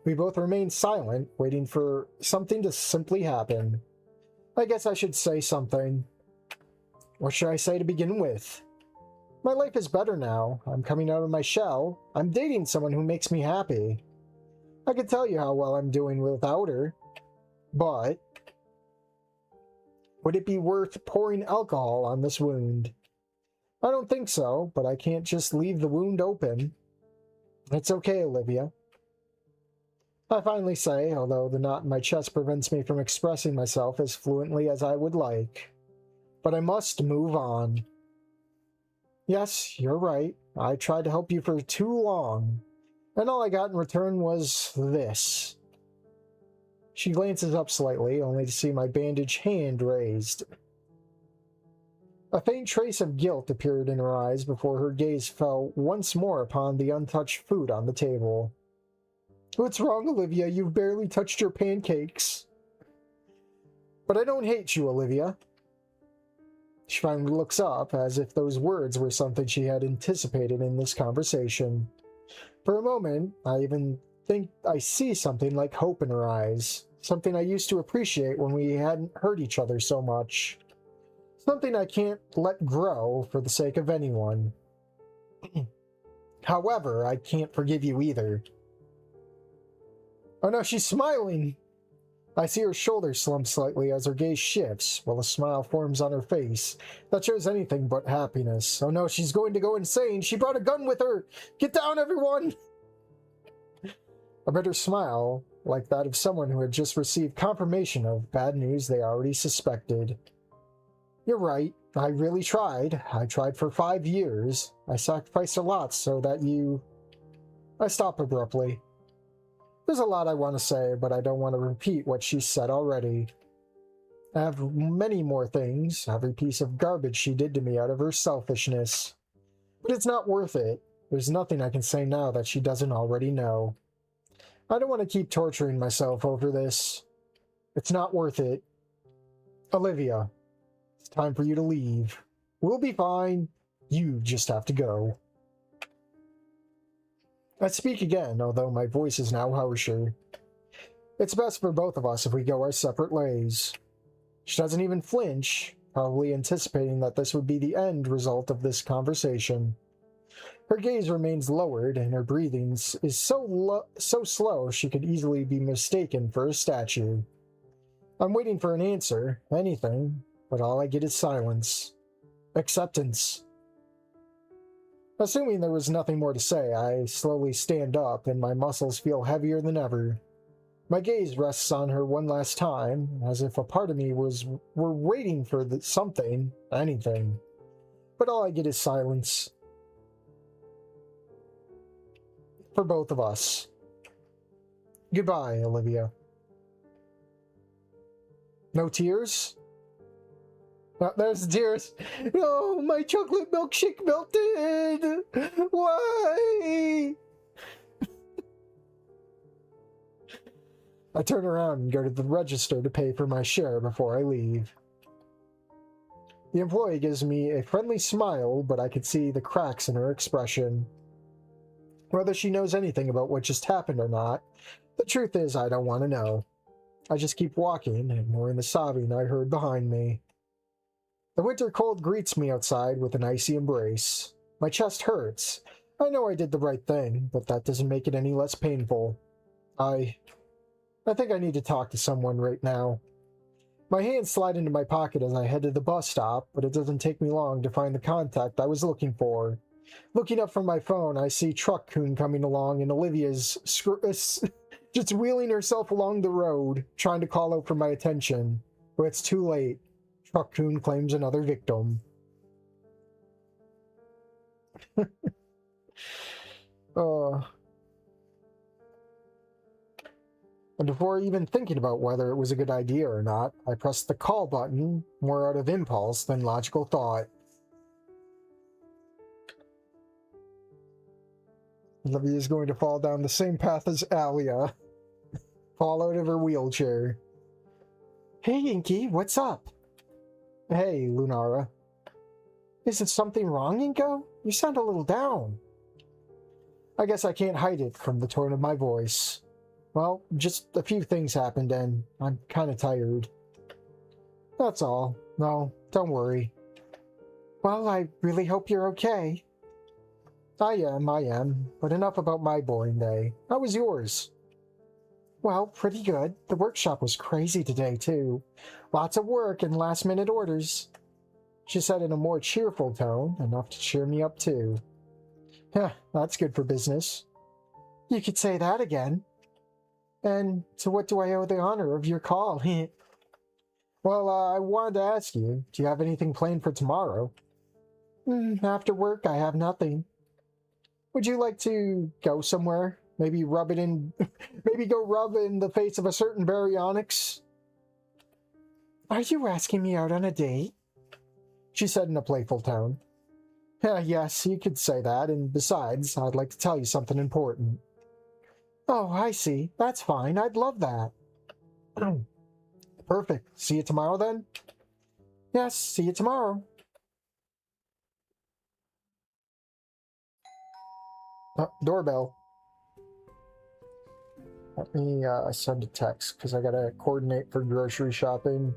We both remain silent, waiting for something to simply happen. I guess I should say something. What should I say to begin with? My life is better now. I'm coming out of my shell. I'm dating someone who makes me happy. I could tell you how well I'm doing without her. But would it be worth pouring alcohol on this wound? I don't think so, but I can't just leave the wound open. It's okay, Olivia. I finally say, although the knot in my chest prevents me from expressing myself as fluently as I would like. But I must move on. Yes, you're right. I tried to help you for too long, and all I got in return was this. She glances up slightly, only to see my bandaged hand raised. A faint trace of guilt appeared in her eyes before her gaze fell once more upon the untouched food on the table. What's wrong, Olivia? You've barely touched your pancakes. But I don't hate you, Olivia. She finally looks up, as if those words were something she had anticipated in this conversation. For a moment, I even think I see something like hope in her eyes, something I used to appreciate when we hadn't hurt each other so much. Something I can't let grow for the sake of anyone. However, I can't forgive you either. Oh no, she's smiling! I see her shoulders slump slightly as her gaze shifts, while a smile forms on her face that shows anything but happiness. Oh no, she's going to go insane! She brought a gun with her! Get down, everyone! A bitter smile, like that of someone who had just received confirmation of bad news they already suspected. You're right, I really tried. I tried for 5 years. I sacrificed a lot so that you... I stop abruptly. There's a lot I want to say, but I don't want to repeat what she said already. I have many more things, every piece of garbage she did to me out of her selfishness. But it's not worth it. There's nothing I can say now that she doesn't already know. I don't want to keep torturing myself over this. It's not worth it. Olivia, it's time for you to leave. We'll be fine. You just have to go. I speak again, although my voice is now harsher. It's best for both of us if we go our separate ways. She doesn't even flinch, probably anticipating that this would be the end result of this conversation. Her gaze remains lowered, and her breathing is so slow she could easily be mistaken for a statue. I'm waiting for an answer, anything, but all I get is silence. Acceptance. Assuming there was nothing more to say, I slowly stand up, and my muscles feel heavier than ever. My gaze rests on her one last time, as if a part of me were waiting for something, anything. But all I get is silence. For both of us. Goodbye, Olivia. No tears? Oh, there's the tears. No, my chocolate milkshake melted! Why? I turn around and go to the register to pay for my share before I leave. The employee gives me a friendly smile, but I can see the cracks in her expression. Whether she knows anything about what just happened or not, the truth is I don't want to know. I just keep walking, ignoring the sobbing I heard behind me. The winter cold greets me outside with an icy embrace. My chest hurts. I know I did the right thing, but that doesn't make it any less painful. I think I need to talk to someone right now. My hands slide into my pocket as I head to the bus stop, but it doesn't take me long to find the contact I was looking for. Looking up from my phone, I see Truck Coon coming along, and Olivia's just wheeling herself along the road, trying to call out for my attention. But it's too late. Truck Coon claims another victim. And before even thinking about whether it was a good idea or not, I pressed the call button, more out of impulse than logical thought. Olivia is going to fall down the same path as Alia. Fall out of her wheelchair. Hey, Inky, what's up? Hey, Lunara. Is it something wrong, Inko? You sound a little down. I guess I can't hide it from the tone of my voice. Well, just a few things happened and I'm kind of tired. That's all. No, don't worry. Well, I really hope you're okay. I am. But enough about my boring day. How was yours? Well, pretty good. The workshop was crazy today, too. Lots of work and last-minute orders. She said in a more cheerful tone, enough to cheer me up, too. Huh, that's good for business. You could say that again. And to what do I owe the honor of your call? Well, I wanted to ask you, do you have anything planned for tomorrow? After work, I have nothing. Would you like to go somewhere? Maybe rub it in... maybe go rub in the face of a certain baryonyx? Are you asking me out on a date? She said in a playful tone. Yes, you could say that, and besides, I'd like to tell you something important. Oh, I see. That's fine. I'd love that. Perfect. See you tomorrow, then? Yes, see you tomorrow. Doorbell. Let me send a text, because I gotta coordinate for grocery shopping.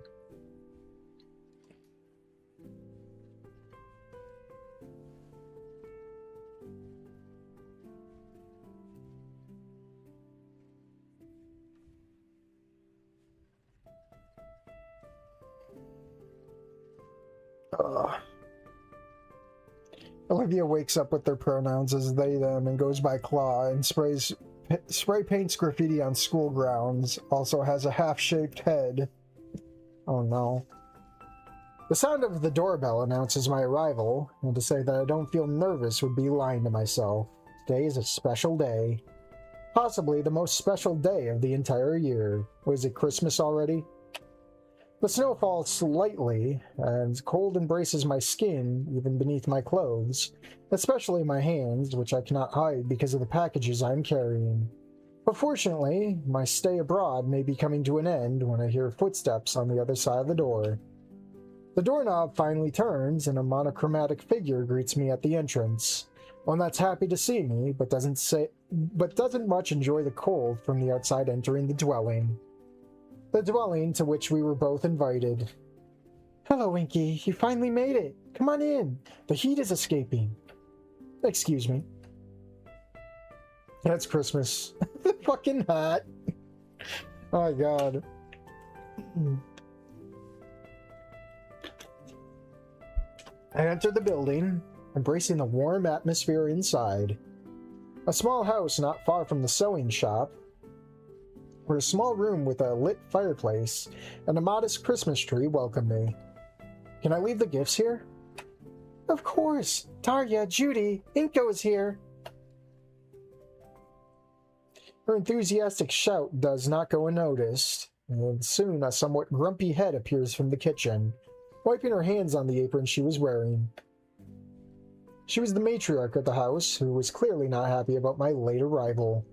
Olivia wakes up with their pronouns as they, them, and goes by Claw and spray paints graffiti on school grounds. Also has a half-shaped head. Oh no. The sound of the doorbell announces my arrival, and to say that I don't feel nervous would be lying to myself. Today is a special day. Possibly the most special day of the entire year. Was it Christmas already? The snow falls slightly, and cold embraces my skin, even beneath my clothes, especially my hands, which I cannot hide because of the packages I am carrying. But fortunately, my stay abroad may be coming to an end when I hear footsteps on the other side of the door. The doorknob finally turns, and a monochromatic figure greets me at the entrance. One that's happy to see me, but doesn't much enjoy the cold from the outside entering the dwelling. The dwelling to which we were both invited. Hello, Winky. You finally made it. Come on in. The heat is escaping. Excuse me. That's Christmas. Fucking hot. Oh my god. I entered the building, embracing the warm atmosphere inside. A small house not far from the sewing shop. where a small room with a lit fireplace and a modest Christmas tree welcomed me. Can I leave the gifts here? Of course! Tarya, Judy, Inko is here! Her enthusiastic shout does not go unnoticed, and soon a somewhat grumpy head appears from the kitchen, wiping her hands on the apron she was wearing. She was the matriarch of the house, who was clearly not happy about my late arrival.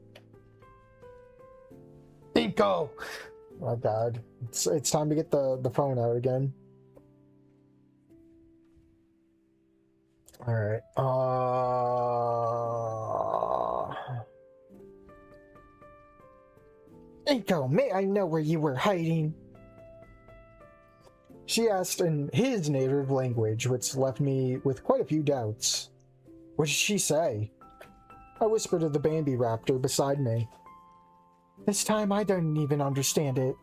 Inko! Oh god. It's time to get the phone out again. Alright. Inko, may I know where you were hiding? She asked in his native language, which left me with quite a few doubts. What did she say? I whispered to the Bambi raptor beside me. This time I don't even understand it.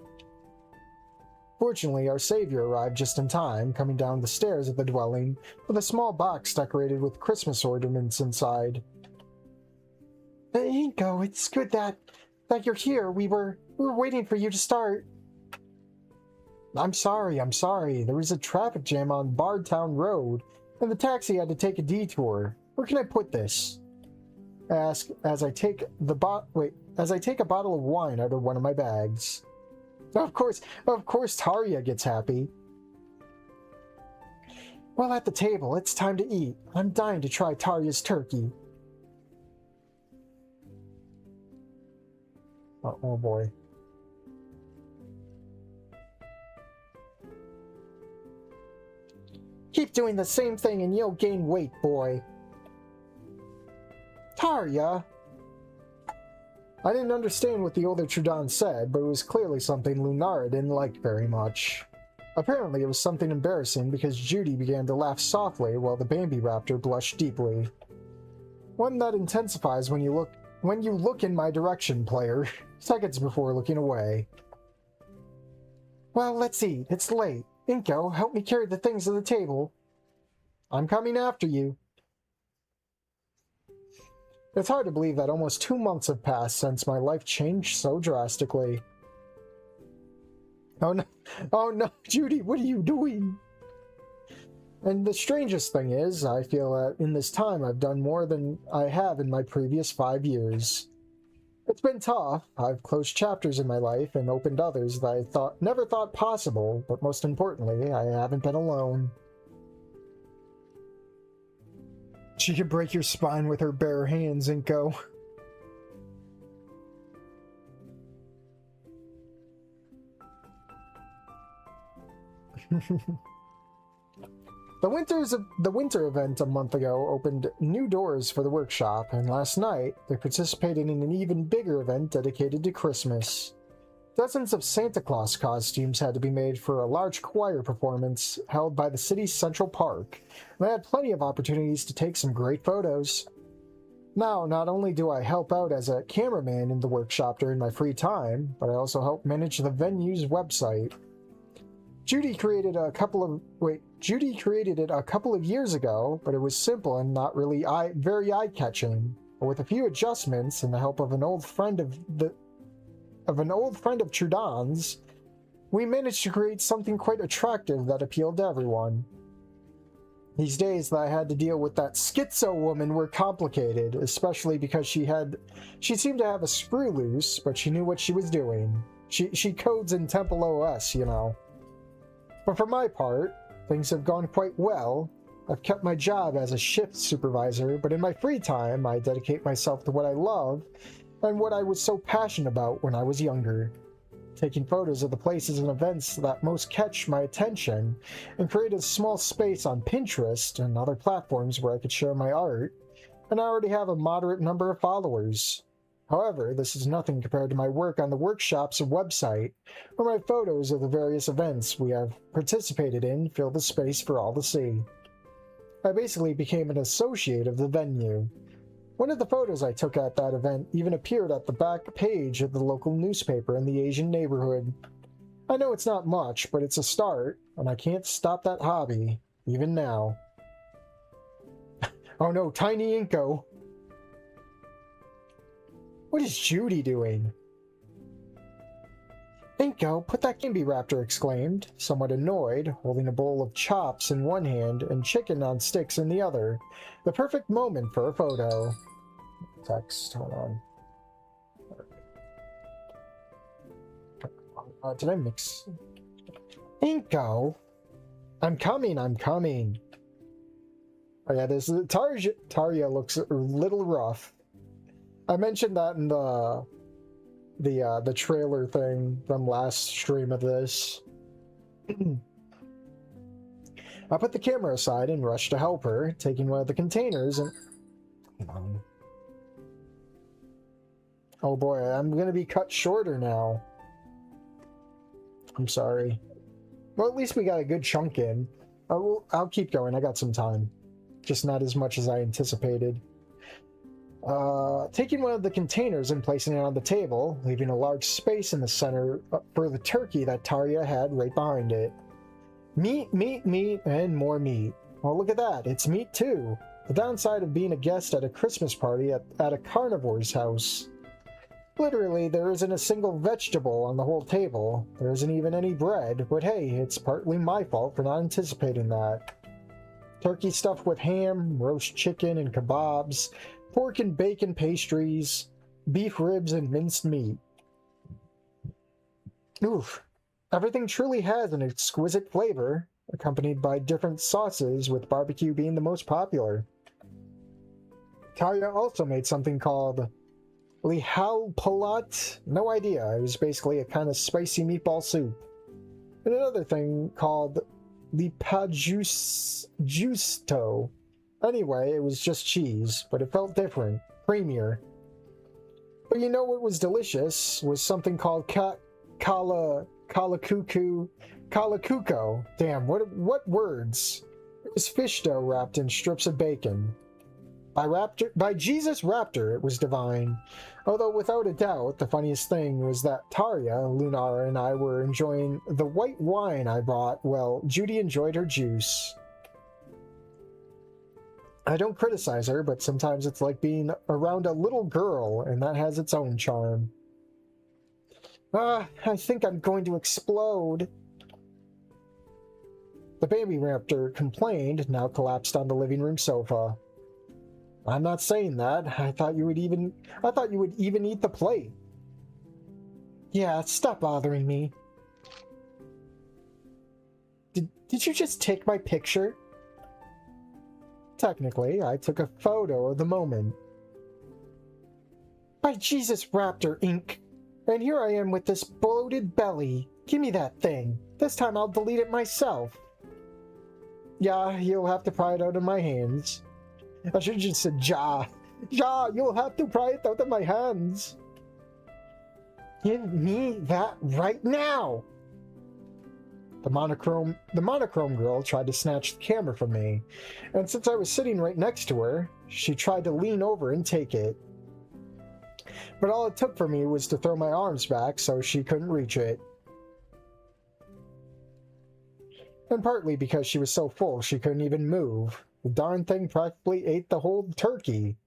Fortunately, our savior arrived just in time, coming down the stairs of the dwelling with a small box decorated with Christmas ornaments inside. Inko, it's good that you're here. We were waiting for you to start. I'm sorry. There was a traffic jam on Bardtown Road, and the taxi had to take a detour. Where can I put this? I ask as I take a bottle of wine out of one of my bags. Of course, Tarya gets happy. Well, at the table, it's time to eat. I'm dying to try Tarya's turkey. Oh boy. Keep doing the same thing and you'll gain weight, boy. Tarya! I didn't understand what the older Trudon said, but it was clearly something Lunara didn't like very much. Apparently it was something embarrassing because Judy began to laugh softly while the Bambi raptor blushed deeply. One that intensifies when you look in my direction, player, seconds before looking away. Well, let's eat. It's late. Inko, help me carry the things to the table. I'm coming after you. It's hard to believe that almost 2 months have passed since my life changed so drastically. Oh no, Judy, what are you doing? And the strangest thing is, I feel that in this time I've done more than I have in my previous 5 years. It's been tough. I've closed chapters in my life and opened others that I never thought possible, but most importantly, I haven't been alone. She could break your spine with her bare hands, Inko. The winter event a month ago opened new doors for the workshop, and last night they participated in an even bigger event dedicated to Christmas. Dozens of Santa Claus costumes had to be made for a large choir performance held by the city's Central Park, and I had plenty of opportunities to take some great photos. Now, not only do I help out as a cameraman in the workshop during my free time, but I also help manage the venue's website. Judy created it a couple of years ago, but it was simple and not really very eye-catching. But with a few adjustments and the help of an old friend of Trudon's, we managed to create something quite attractive that appealed to everyone. These days that I had to deal with that schizo woman were complicated, especially because she seemed to have a screw loose, but she knew what she was doing. She codes in Temple OS, you know. But for my part, things have gone quite well. I've kept my job as a shift supervisor, but in my free time, I dedicate myself to what I love and what I was so passionate about when I was younger. Taking photos of the places and events that most catch my attention, and create a small space on Pinterest and other platforms where I could share my art, and I already have a moderate number of followers. However, this is nothing compared to my work on the workshop's website, where my photos of the various events we have participated in fill the space for all to see. I basically became an associate of the venue. One of the photos I took at that event even appeared at the back page of the local newspaper in the Asian neighborhood. I know it's not much, but it's a start, and I can't stop that hobby, even now. Oh no, Tiny Inko! What is Judy doing? Inko, put that Kimby Raptor exclaimed, somewhat annoyed, holding a bowl of chops in one hand and chicken on sticks in the other. The perfect moment for a photo. Text, hold on. Did I mix? Inko! I'm coming. Oh yeah, this Tarja looks a little rough. I mentioned that in the trailer thing from last stream of this. I put the camera aside and rushed to help her, taking one of the containers and... Oh boy, I'm gonna be cut shorter now. I'm sorry. Well, at least we got a good chunk in. I'll keep going, I got some time. Just not as much as I anticipated. Taking one of the containers and placing it on the table, leaving a large space in the center for the turkey that Tarja had right behind it. Meat, and more meat. Well, look at that, it's meat too. The downside of being a guest at a Christmas party at a carnivore's house. Literally, there isn't a single vegetable on the whole table. There isn't even any bread, but hey, it's partly my fault for not anticipating that. Turkey stuffed with ham, roast chicken and kebabs, pork and bacon pastries, beef ribs and minced meat. Oof. Everything truly has an exquisite flavor, accompanied by different sauces, with barbecue being the most popular. Tarja also made something called Lihalpalat. No idea. It was basically a kind of spicy meatball soup. And another thing called Lipajusto. Anyway, it was just cheese, but it felt different, creamier. But you know what was delicious? Was something called Kalakuko. Damn, what words? It was fish dough wrapped in strips of bacon. By Jesus Raptor, it was divine. Although without a doubt, the funniest thing was that Tarja, Lunara, and I were enjoying the white wine I brought while Judy enjoyed her juice. I don't criticize her, but sometimes it's like being around a little girl, and that has its own charm. I think I'm going to explode. The baby raptor complained, now collapsed on the living room sofa. I'm not saying that. I thought you would even eat the plate. Yeah, stop bothering me. Did you just take my picture? Technically, I took a photo of the moment. By Jesus Raptor, Inc. And here I am with this bloated belly. Give me that thing. This time I'll delete it myself. Yeah, you'll have to pry it out of my hands. I should have just said, Ja, you'll have to pry it out of my hands. Give me that right now. The monochrome girl tried to snatch the camera from me, and since I was sitting right next to her, she tried to lean over and take it. But all it took for me was to throw my arms back so she couldn't reach it. And partly because she was so full she couldn't even move. The darn thing practically ate the whole turkey.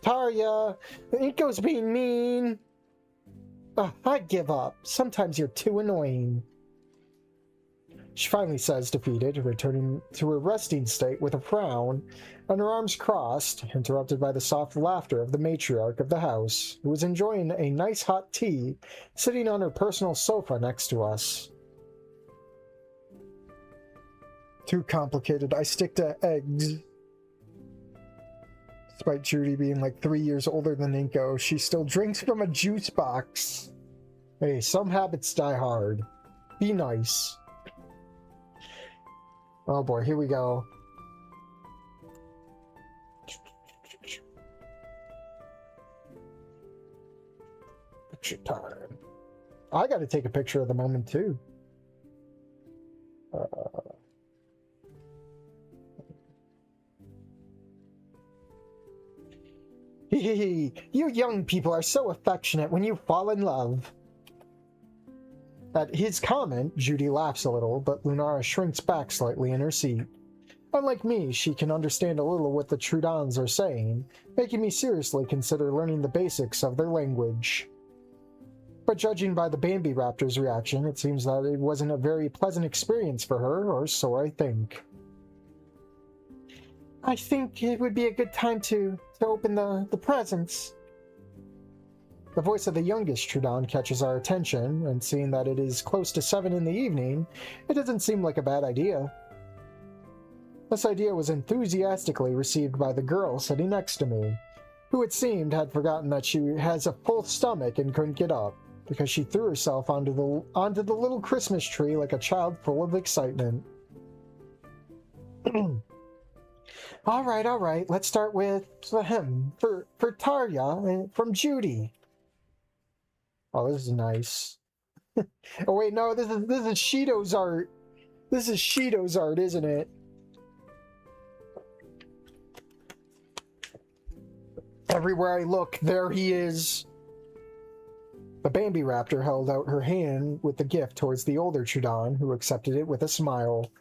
Tarja, Inko's being mean. I give up. Sometimes you're too annoying. She finally says, defeated, returning to her resting state with a frown, and her arms crossed, interrupted by the soft laughter of the matriarch of the house, who was enjoying a nice hot tea, sitting on her personal sofa next to us. Too complicated. I stick to eggs. Despite Judy being like 3 years older than Inko, she still drinks from a juice box. Hey, some habits die hard. Be nice. Oh boy, here we go. Picture time. I gotta take a picture of the moment too. You young people are so affectionate when you fall in love. At his comment, Judy laughs a little, but Lunara shrinks back slightly in her seat. Unlike me, she can understand a little what the Trudons are saying, making me seriously consider learning the basics of their language. But judging by the Bambi Raptor's reaction, it seems that it wasn't a very pleasant experience for her, or so I think. I think it would be a good time to open the presents. The voice of the youngest Trudon catches our attention, and seeing that it is close to 7 in the evening, it doesn't seem like a bad idea. This idea was enthusiastically received by the girl sitting next to me, who it seemed had forgotten that she has a full stomach and couldn't get up, because she threw herself onto the little Christmas tree like a child full of excitement. All right, let's start with him, for Tarya, from Judy. Oh, this is nice. Oh wait, no, this is Shido's art. This is Shido's art, isn't it? Everywhere I look, there he is. The Bambi Raptor held out her hand with the gift towards the older Trudon, who accepted it with a smile.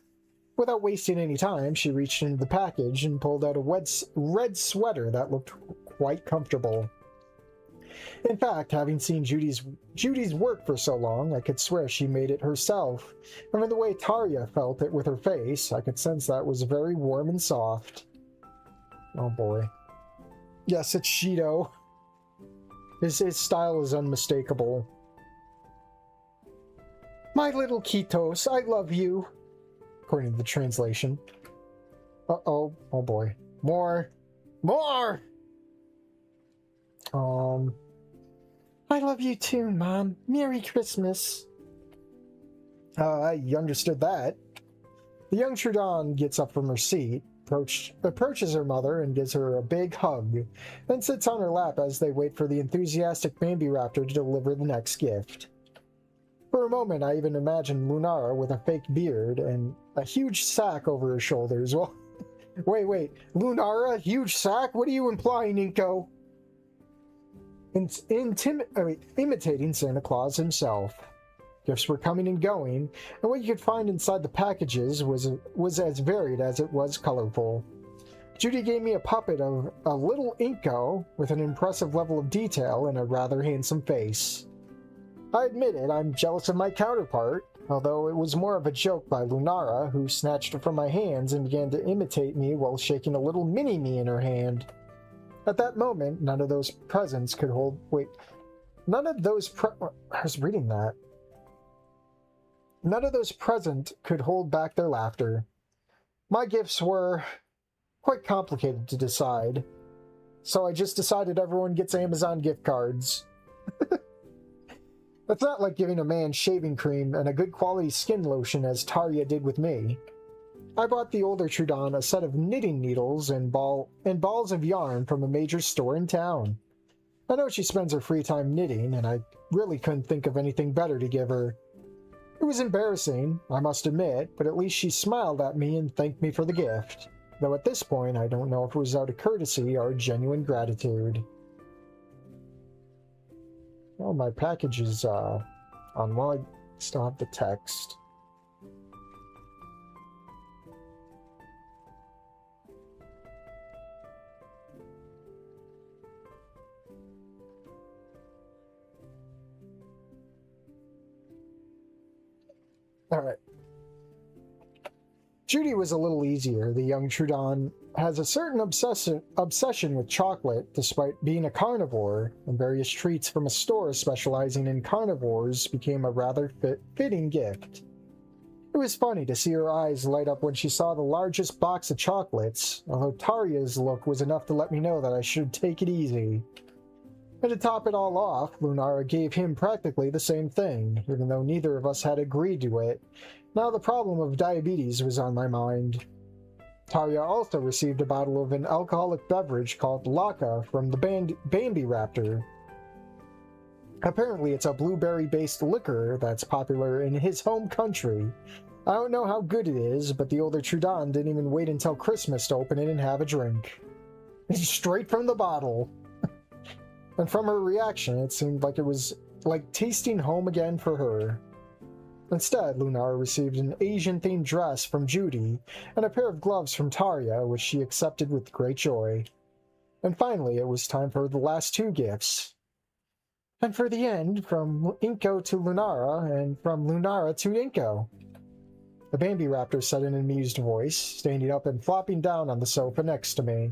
Without wasting any time, she reached into the package and pulled out a red sweater that looked quite comfortable. In fact, having seen Judy's work for so long, I could swear she made it herself, and from the way Tarya felt it with her face, I could sense that it was very warm and soft. Oh boy. Yes, it's Shido. His style is unmistakable. My little Kitos, I love you, according to the translation. Uh-oh. Oh boy. More! I love you too, Mom. Merry Christmas. I understood that. The young Trudon gets up from her seat, approaches her mother and gives her a big hug, then sits on her lap as they wait for the enthusiastic Bambi Raptor to deliver the next gift. For a moment, I even imagined Lunara with a fake beard and a huge sack over her shoulders. Well, wait, Lunara, huge sack? What are you implying, Inko? Imitating Santa Claus himself. Gifts were coming and going, and what you could find inside the packages was as varied as it was colorful. Judy gave me a puppet of a little Inko with an impressive level of detail and a rather handsome face. I admit it, I'm jealous of my counterpart, although it was more of a joke by Lunara, who snatched it from my hands and began to imitate me while shaking a little mini-me in her hand. At that moment, none of those presents could hold... Wait. None of those I was reading that. None of those present could hold back their laughter. My gifts were quite complicated to decide, so I just decided everyone gets Amazon gift cards. That's not like giving a man shaving cream and a good quality skin lotion as Tarya did with me. I bought the older Trudon a set of knitting needles and balls of yarn from a major store in town. I know she spends her free time knitting, and I really couldn't think of anything better to give her. It was embarrassing, I must admit, but at least she smiled at me and thanked me for the gift, though at this point I don't know if it was out of courtesy or genuine gratitude. Well, my package is on while I still have the text. Alright. Judy was a little easier. The young Trudon has a certain obsession with chocolate, despite being a carnivore, and various treats from a store specializing in carnivores became a rather fitting gift. It was funny to see her eyes light up when she saw the largest box of chocolates, although Tarya's look was enough to let me know that I should take it easy. And to top it all off, Lunara gave him practically the same thing, even though neither of us had agreed to it. Now the problem of diabetes was on my mind. Tarya also received a bottle of an alcoholic beverage called Laka from the Bambi Raptor. Apparently it's a blueberry-based liquor that's popular in his home country. I don't know how good it is, but the older Trudon didn't even wait until Christmas to open it and have a drink. Straight from the bottle. And from her reaction, it seemed like it was like tasting home again for her. Instead, Lunara received an Asian-themed dress from Judy and a pair of gloves from Tarya, which she accepted with great joy. And finally, it was time for the last two gifts. And for the end, from Inko to Lunara, and from Lunara to Inko. The Bambi Raptor said in an amused voice, standing up and flopping down on the sofa next to me,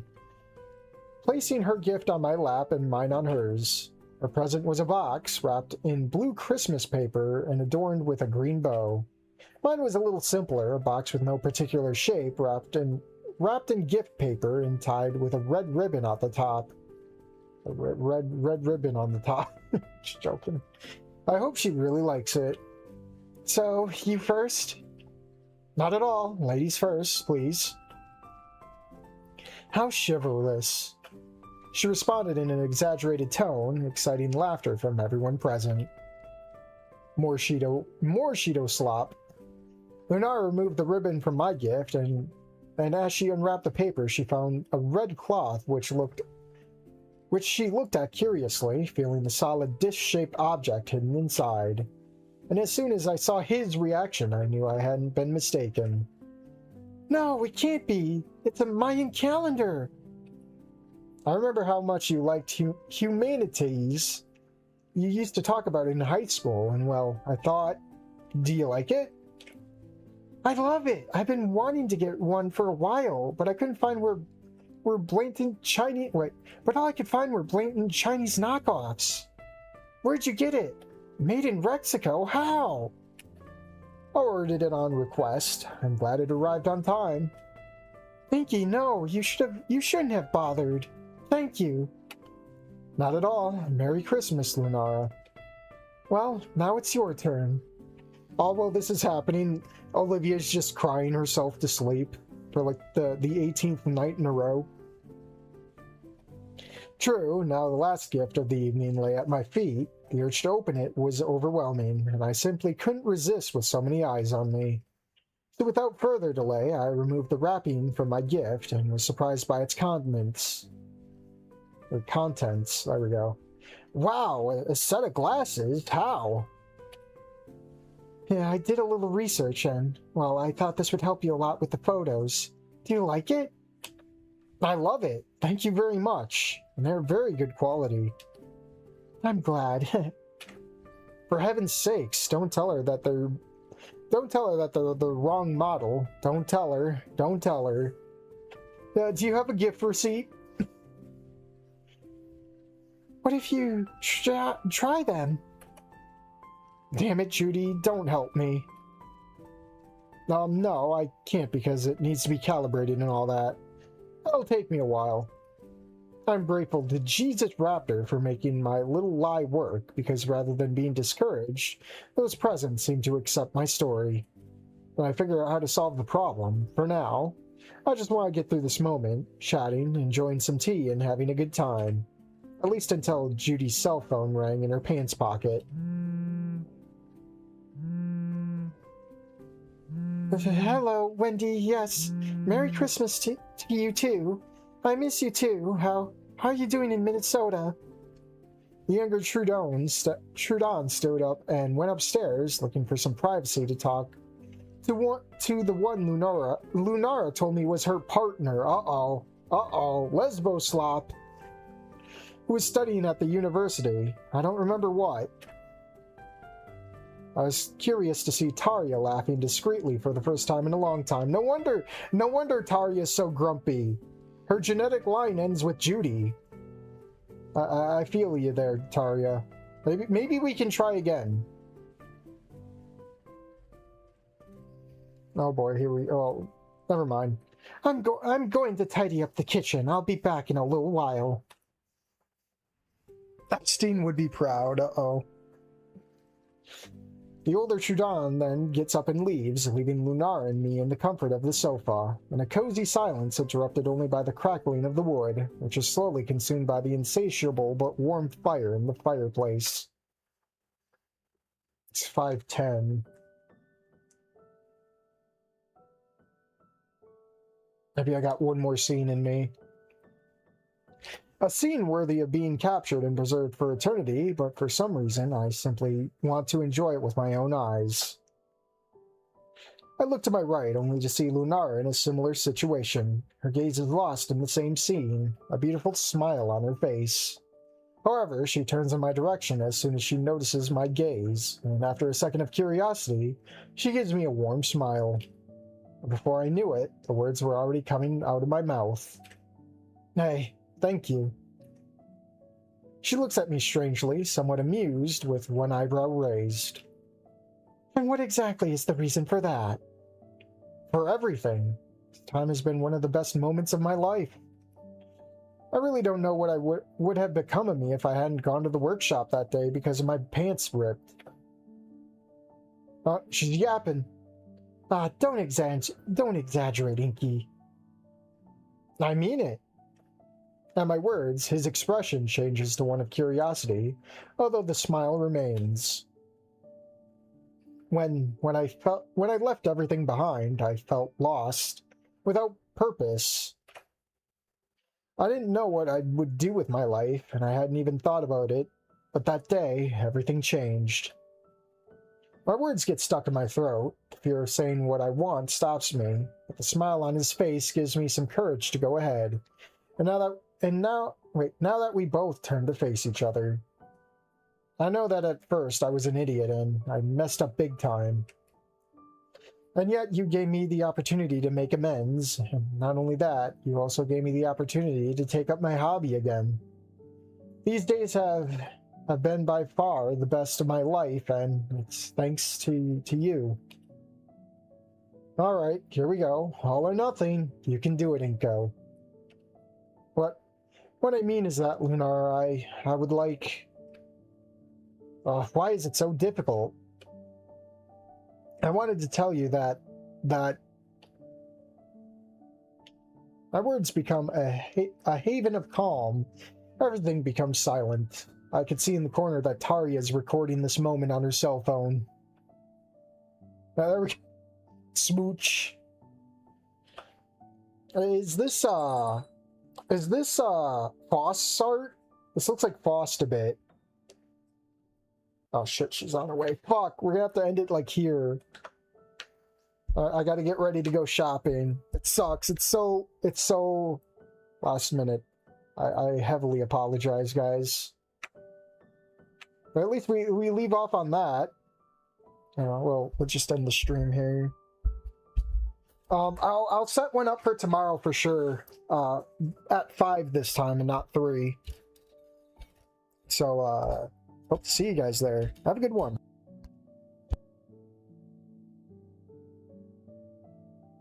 placing her gift on my lap and mine on hers. Her present was a box wrapped in blue Christmas paper and adorned with a green bow. Mine was a little simpler, a box with no particular shape, wrapped in gift paper and tied with a red ribbon at the top. A red ribbon on the top. Just joking. I hope she really likes it. So, you first? Not at all. Ladies first, please. How chivalrous. She responded in an exaggerated tone, exciting laughter from everyone present. More Cheeto slop. Lunara removed the ribbon from my gift, and as she unwrapped the paper, she found a red cloth which she looked at curiously, feeling the solid dish-shaped object hidden inside. And as soon as I saw his reaction, I knew I hadn't been mistaken. No, it can't be. It's a Mayan calendar. I remember how much you liked humanities. You used to talk about it in high school, and well, I thought, do you like it? I love it. I've been wanting to get one for a while, but I couldn't find where blatant Chinese... Wait, but all I could find were blatant Chinese knockoffs. Where'd you get it? Made in Mexico? How? I ordered it on request. I'm glad it arrived on time. Pinky, no, you shouldn't have bothered. Thank you. Not at all. Merry Christmas, Lunara. Well, now it's your turn. All while this is happening, Olivia's just crying herself to sleep for like the 18th night in a row. True, now the last gift of the evening lay at my feet. The urge to open it was overwhelming, and I simply couldn't resist with so many eyes on me. So without further delay, I removed the wrapping from my gift and was surprised by its contents. There we go. Wow, a set of glasses? How? Yeah, I did a little research and, well, I thought this would help you a lot with the photos. Do you like it? I love it. Thank you very much. And they're very good quality. I'm glad. For heaven's sakes, don't tell her that they're the wrong model. Don't tell her. Don't tell her. Do you have a gift receipt? What if you try them? Damn it, Judy, don't help me. No, I can't because it needs to be calibrated and all that. That'll take me a while. I'm grateful to Jesus Raptor for making my little lie work, because rather than being discouraged, those present seemed to accept my story. When I figure out how to solve the problem, for now, I just want to get through this moment, chatting, enjoying some tea, and having a good time. At least until Judy's cell phone rang in her pants pocket. Hello, Wendy, yes. Merry Christmas to you too. I miss you too. How are you doing in Minnesota? The younger Trudon stood up and went upstairs, looking for some privacy to talk to the one Lunara told me was her partner. Lesbo slop, who was studying at the university. I don't remember what. I was curious to see Tarja laughing discreetly for the first time in a long time. No wonder Tarja is so grumpy. Her genetic line ends with Judy. I feel you there, Tarja. Maybe we can try again. Oh boy, oh, never mind. I'm going to tidy up the kitchen. I'll be back in a little while. Epstein would be proud. Uh-oh. The older Trudon then gets up and leaves, leaving Lunara and me in the comfort of the sofa, in a cozy silence interrupted only by the crackling of the wood, which is slowly consumed by the insatiable but warm fire in the fireplace. It's 5:10. Maybe I got one more scene in me. A scene worthy of being captured and preserved for eternity, but for some reason I simply want to enjoy it with my own eyes. I look to my right only to see Lunara in a similar situation. Her gaze is lost in the same scene, a beautiful smile on her face. However, she turns in my direction as soon as she notices my gaze, and after a second of curiosity, she gives me a warm smile. Before I knew it, the words were already coming out of my mouth. Hey, thank you. She looks at me strangely, somewhat amused, with one eyebrow raised. And what exactly is the reason for that? For everything. This time has been one of the best moments of my life. I really don't know what I would have become of me if I hadn't gone to the workshop that day because of my pants ripped. She's yapping. Don't exaggerate, Inky. I mean it. At my words, his expression changes to one of curiosity, although the smile remains. When I left everything behind, I felt lost, without purpose. I didn't know what I would do with my life, and I hadn't even thought about it, but that day, everything changed. My words get stuck in my throat. Fear of saying what I want stops me, but the smile on his face gives me some courage to go ahead. Now that we both turn to face each other. I know that at first I was an idiot and I messed up big time. And yet you gave me the opportunity to make amends, and not only that, you also gave me the opportunity to take up my hobby again. These days have been by far the best of my life, and it's thanks to you. Alright, here we go. All or nothing. You can do it, Inko. What I mean is that, Lunar, I would like... why is it so difficult? I wanted to tell you that my words become a haven of calm. Everything becomes silent. I could see in the corner that Taria is recording this moment on her cell phone. There we go. Smooch. Is this Foss art? This looks like Fost a bit. Oh shit, she's on her way. Fuck, we're gonna have to end it like here. I gotta get ready to go shopping. It sucks. It's so last minute. I heavily apologize, guys. But at least we leave off on that. Well, we'll just end the stream here. I'll set one up for tomorrow for sure. At 5 this time and not 3. So, hope to see you guys there. Have a good one.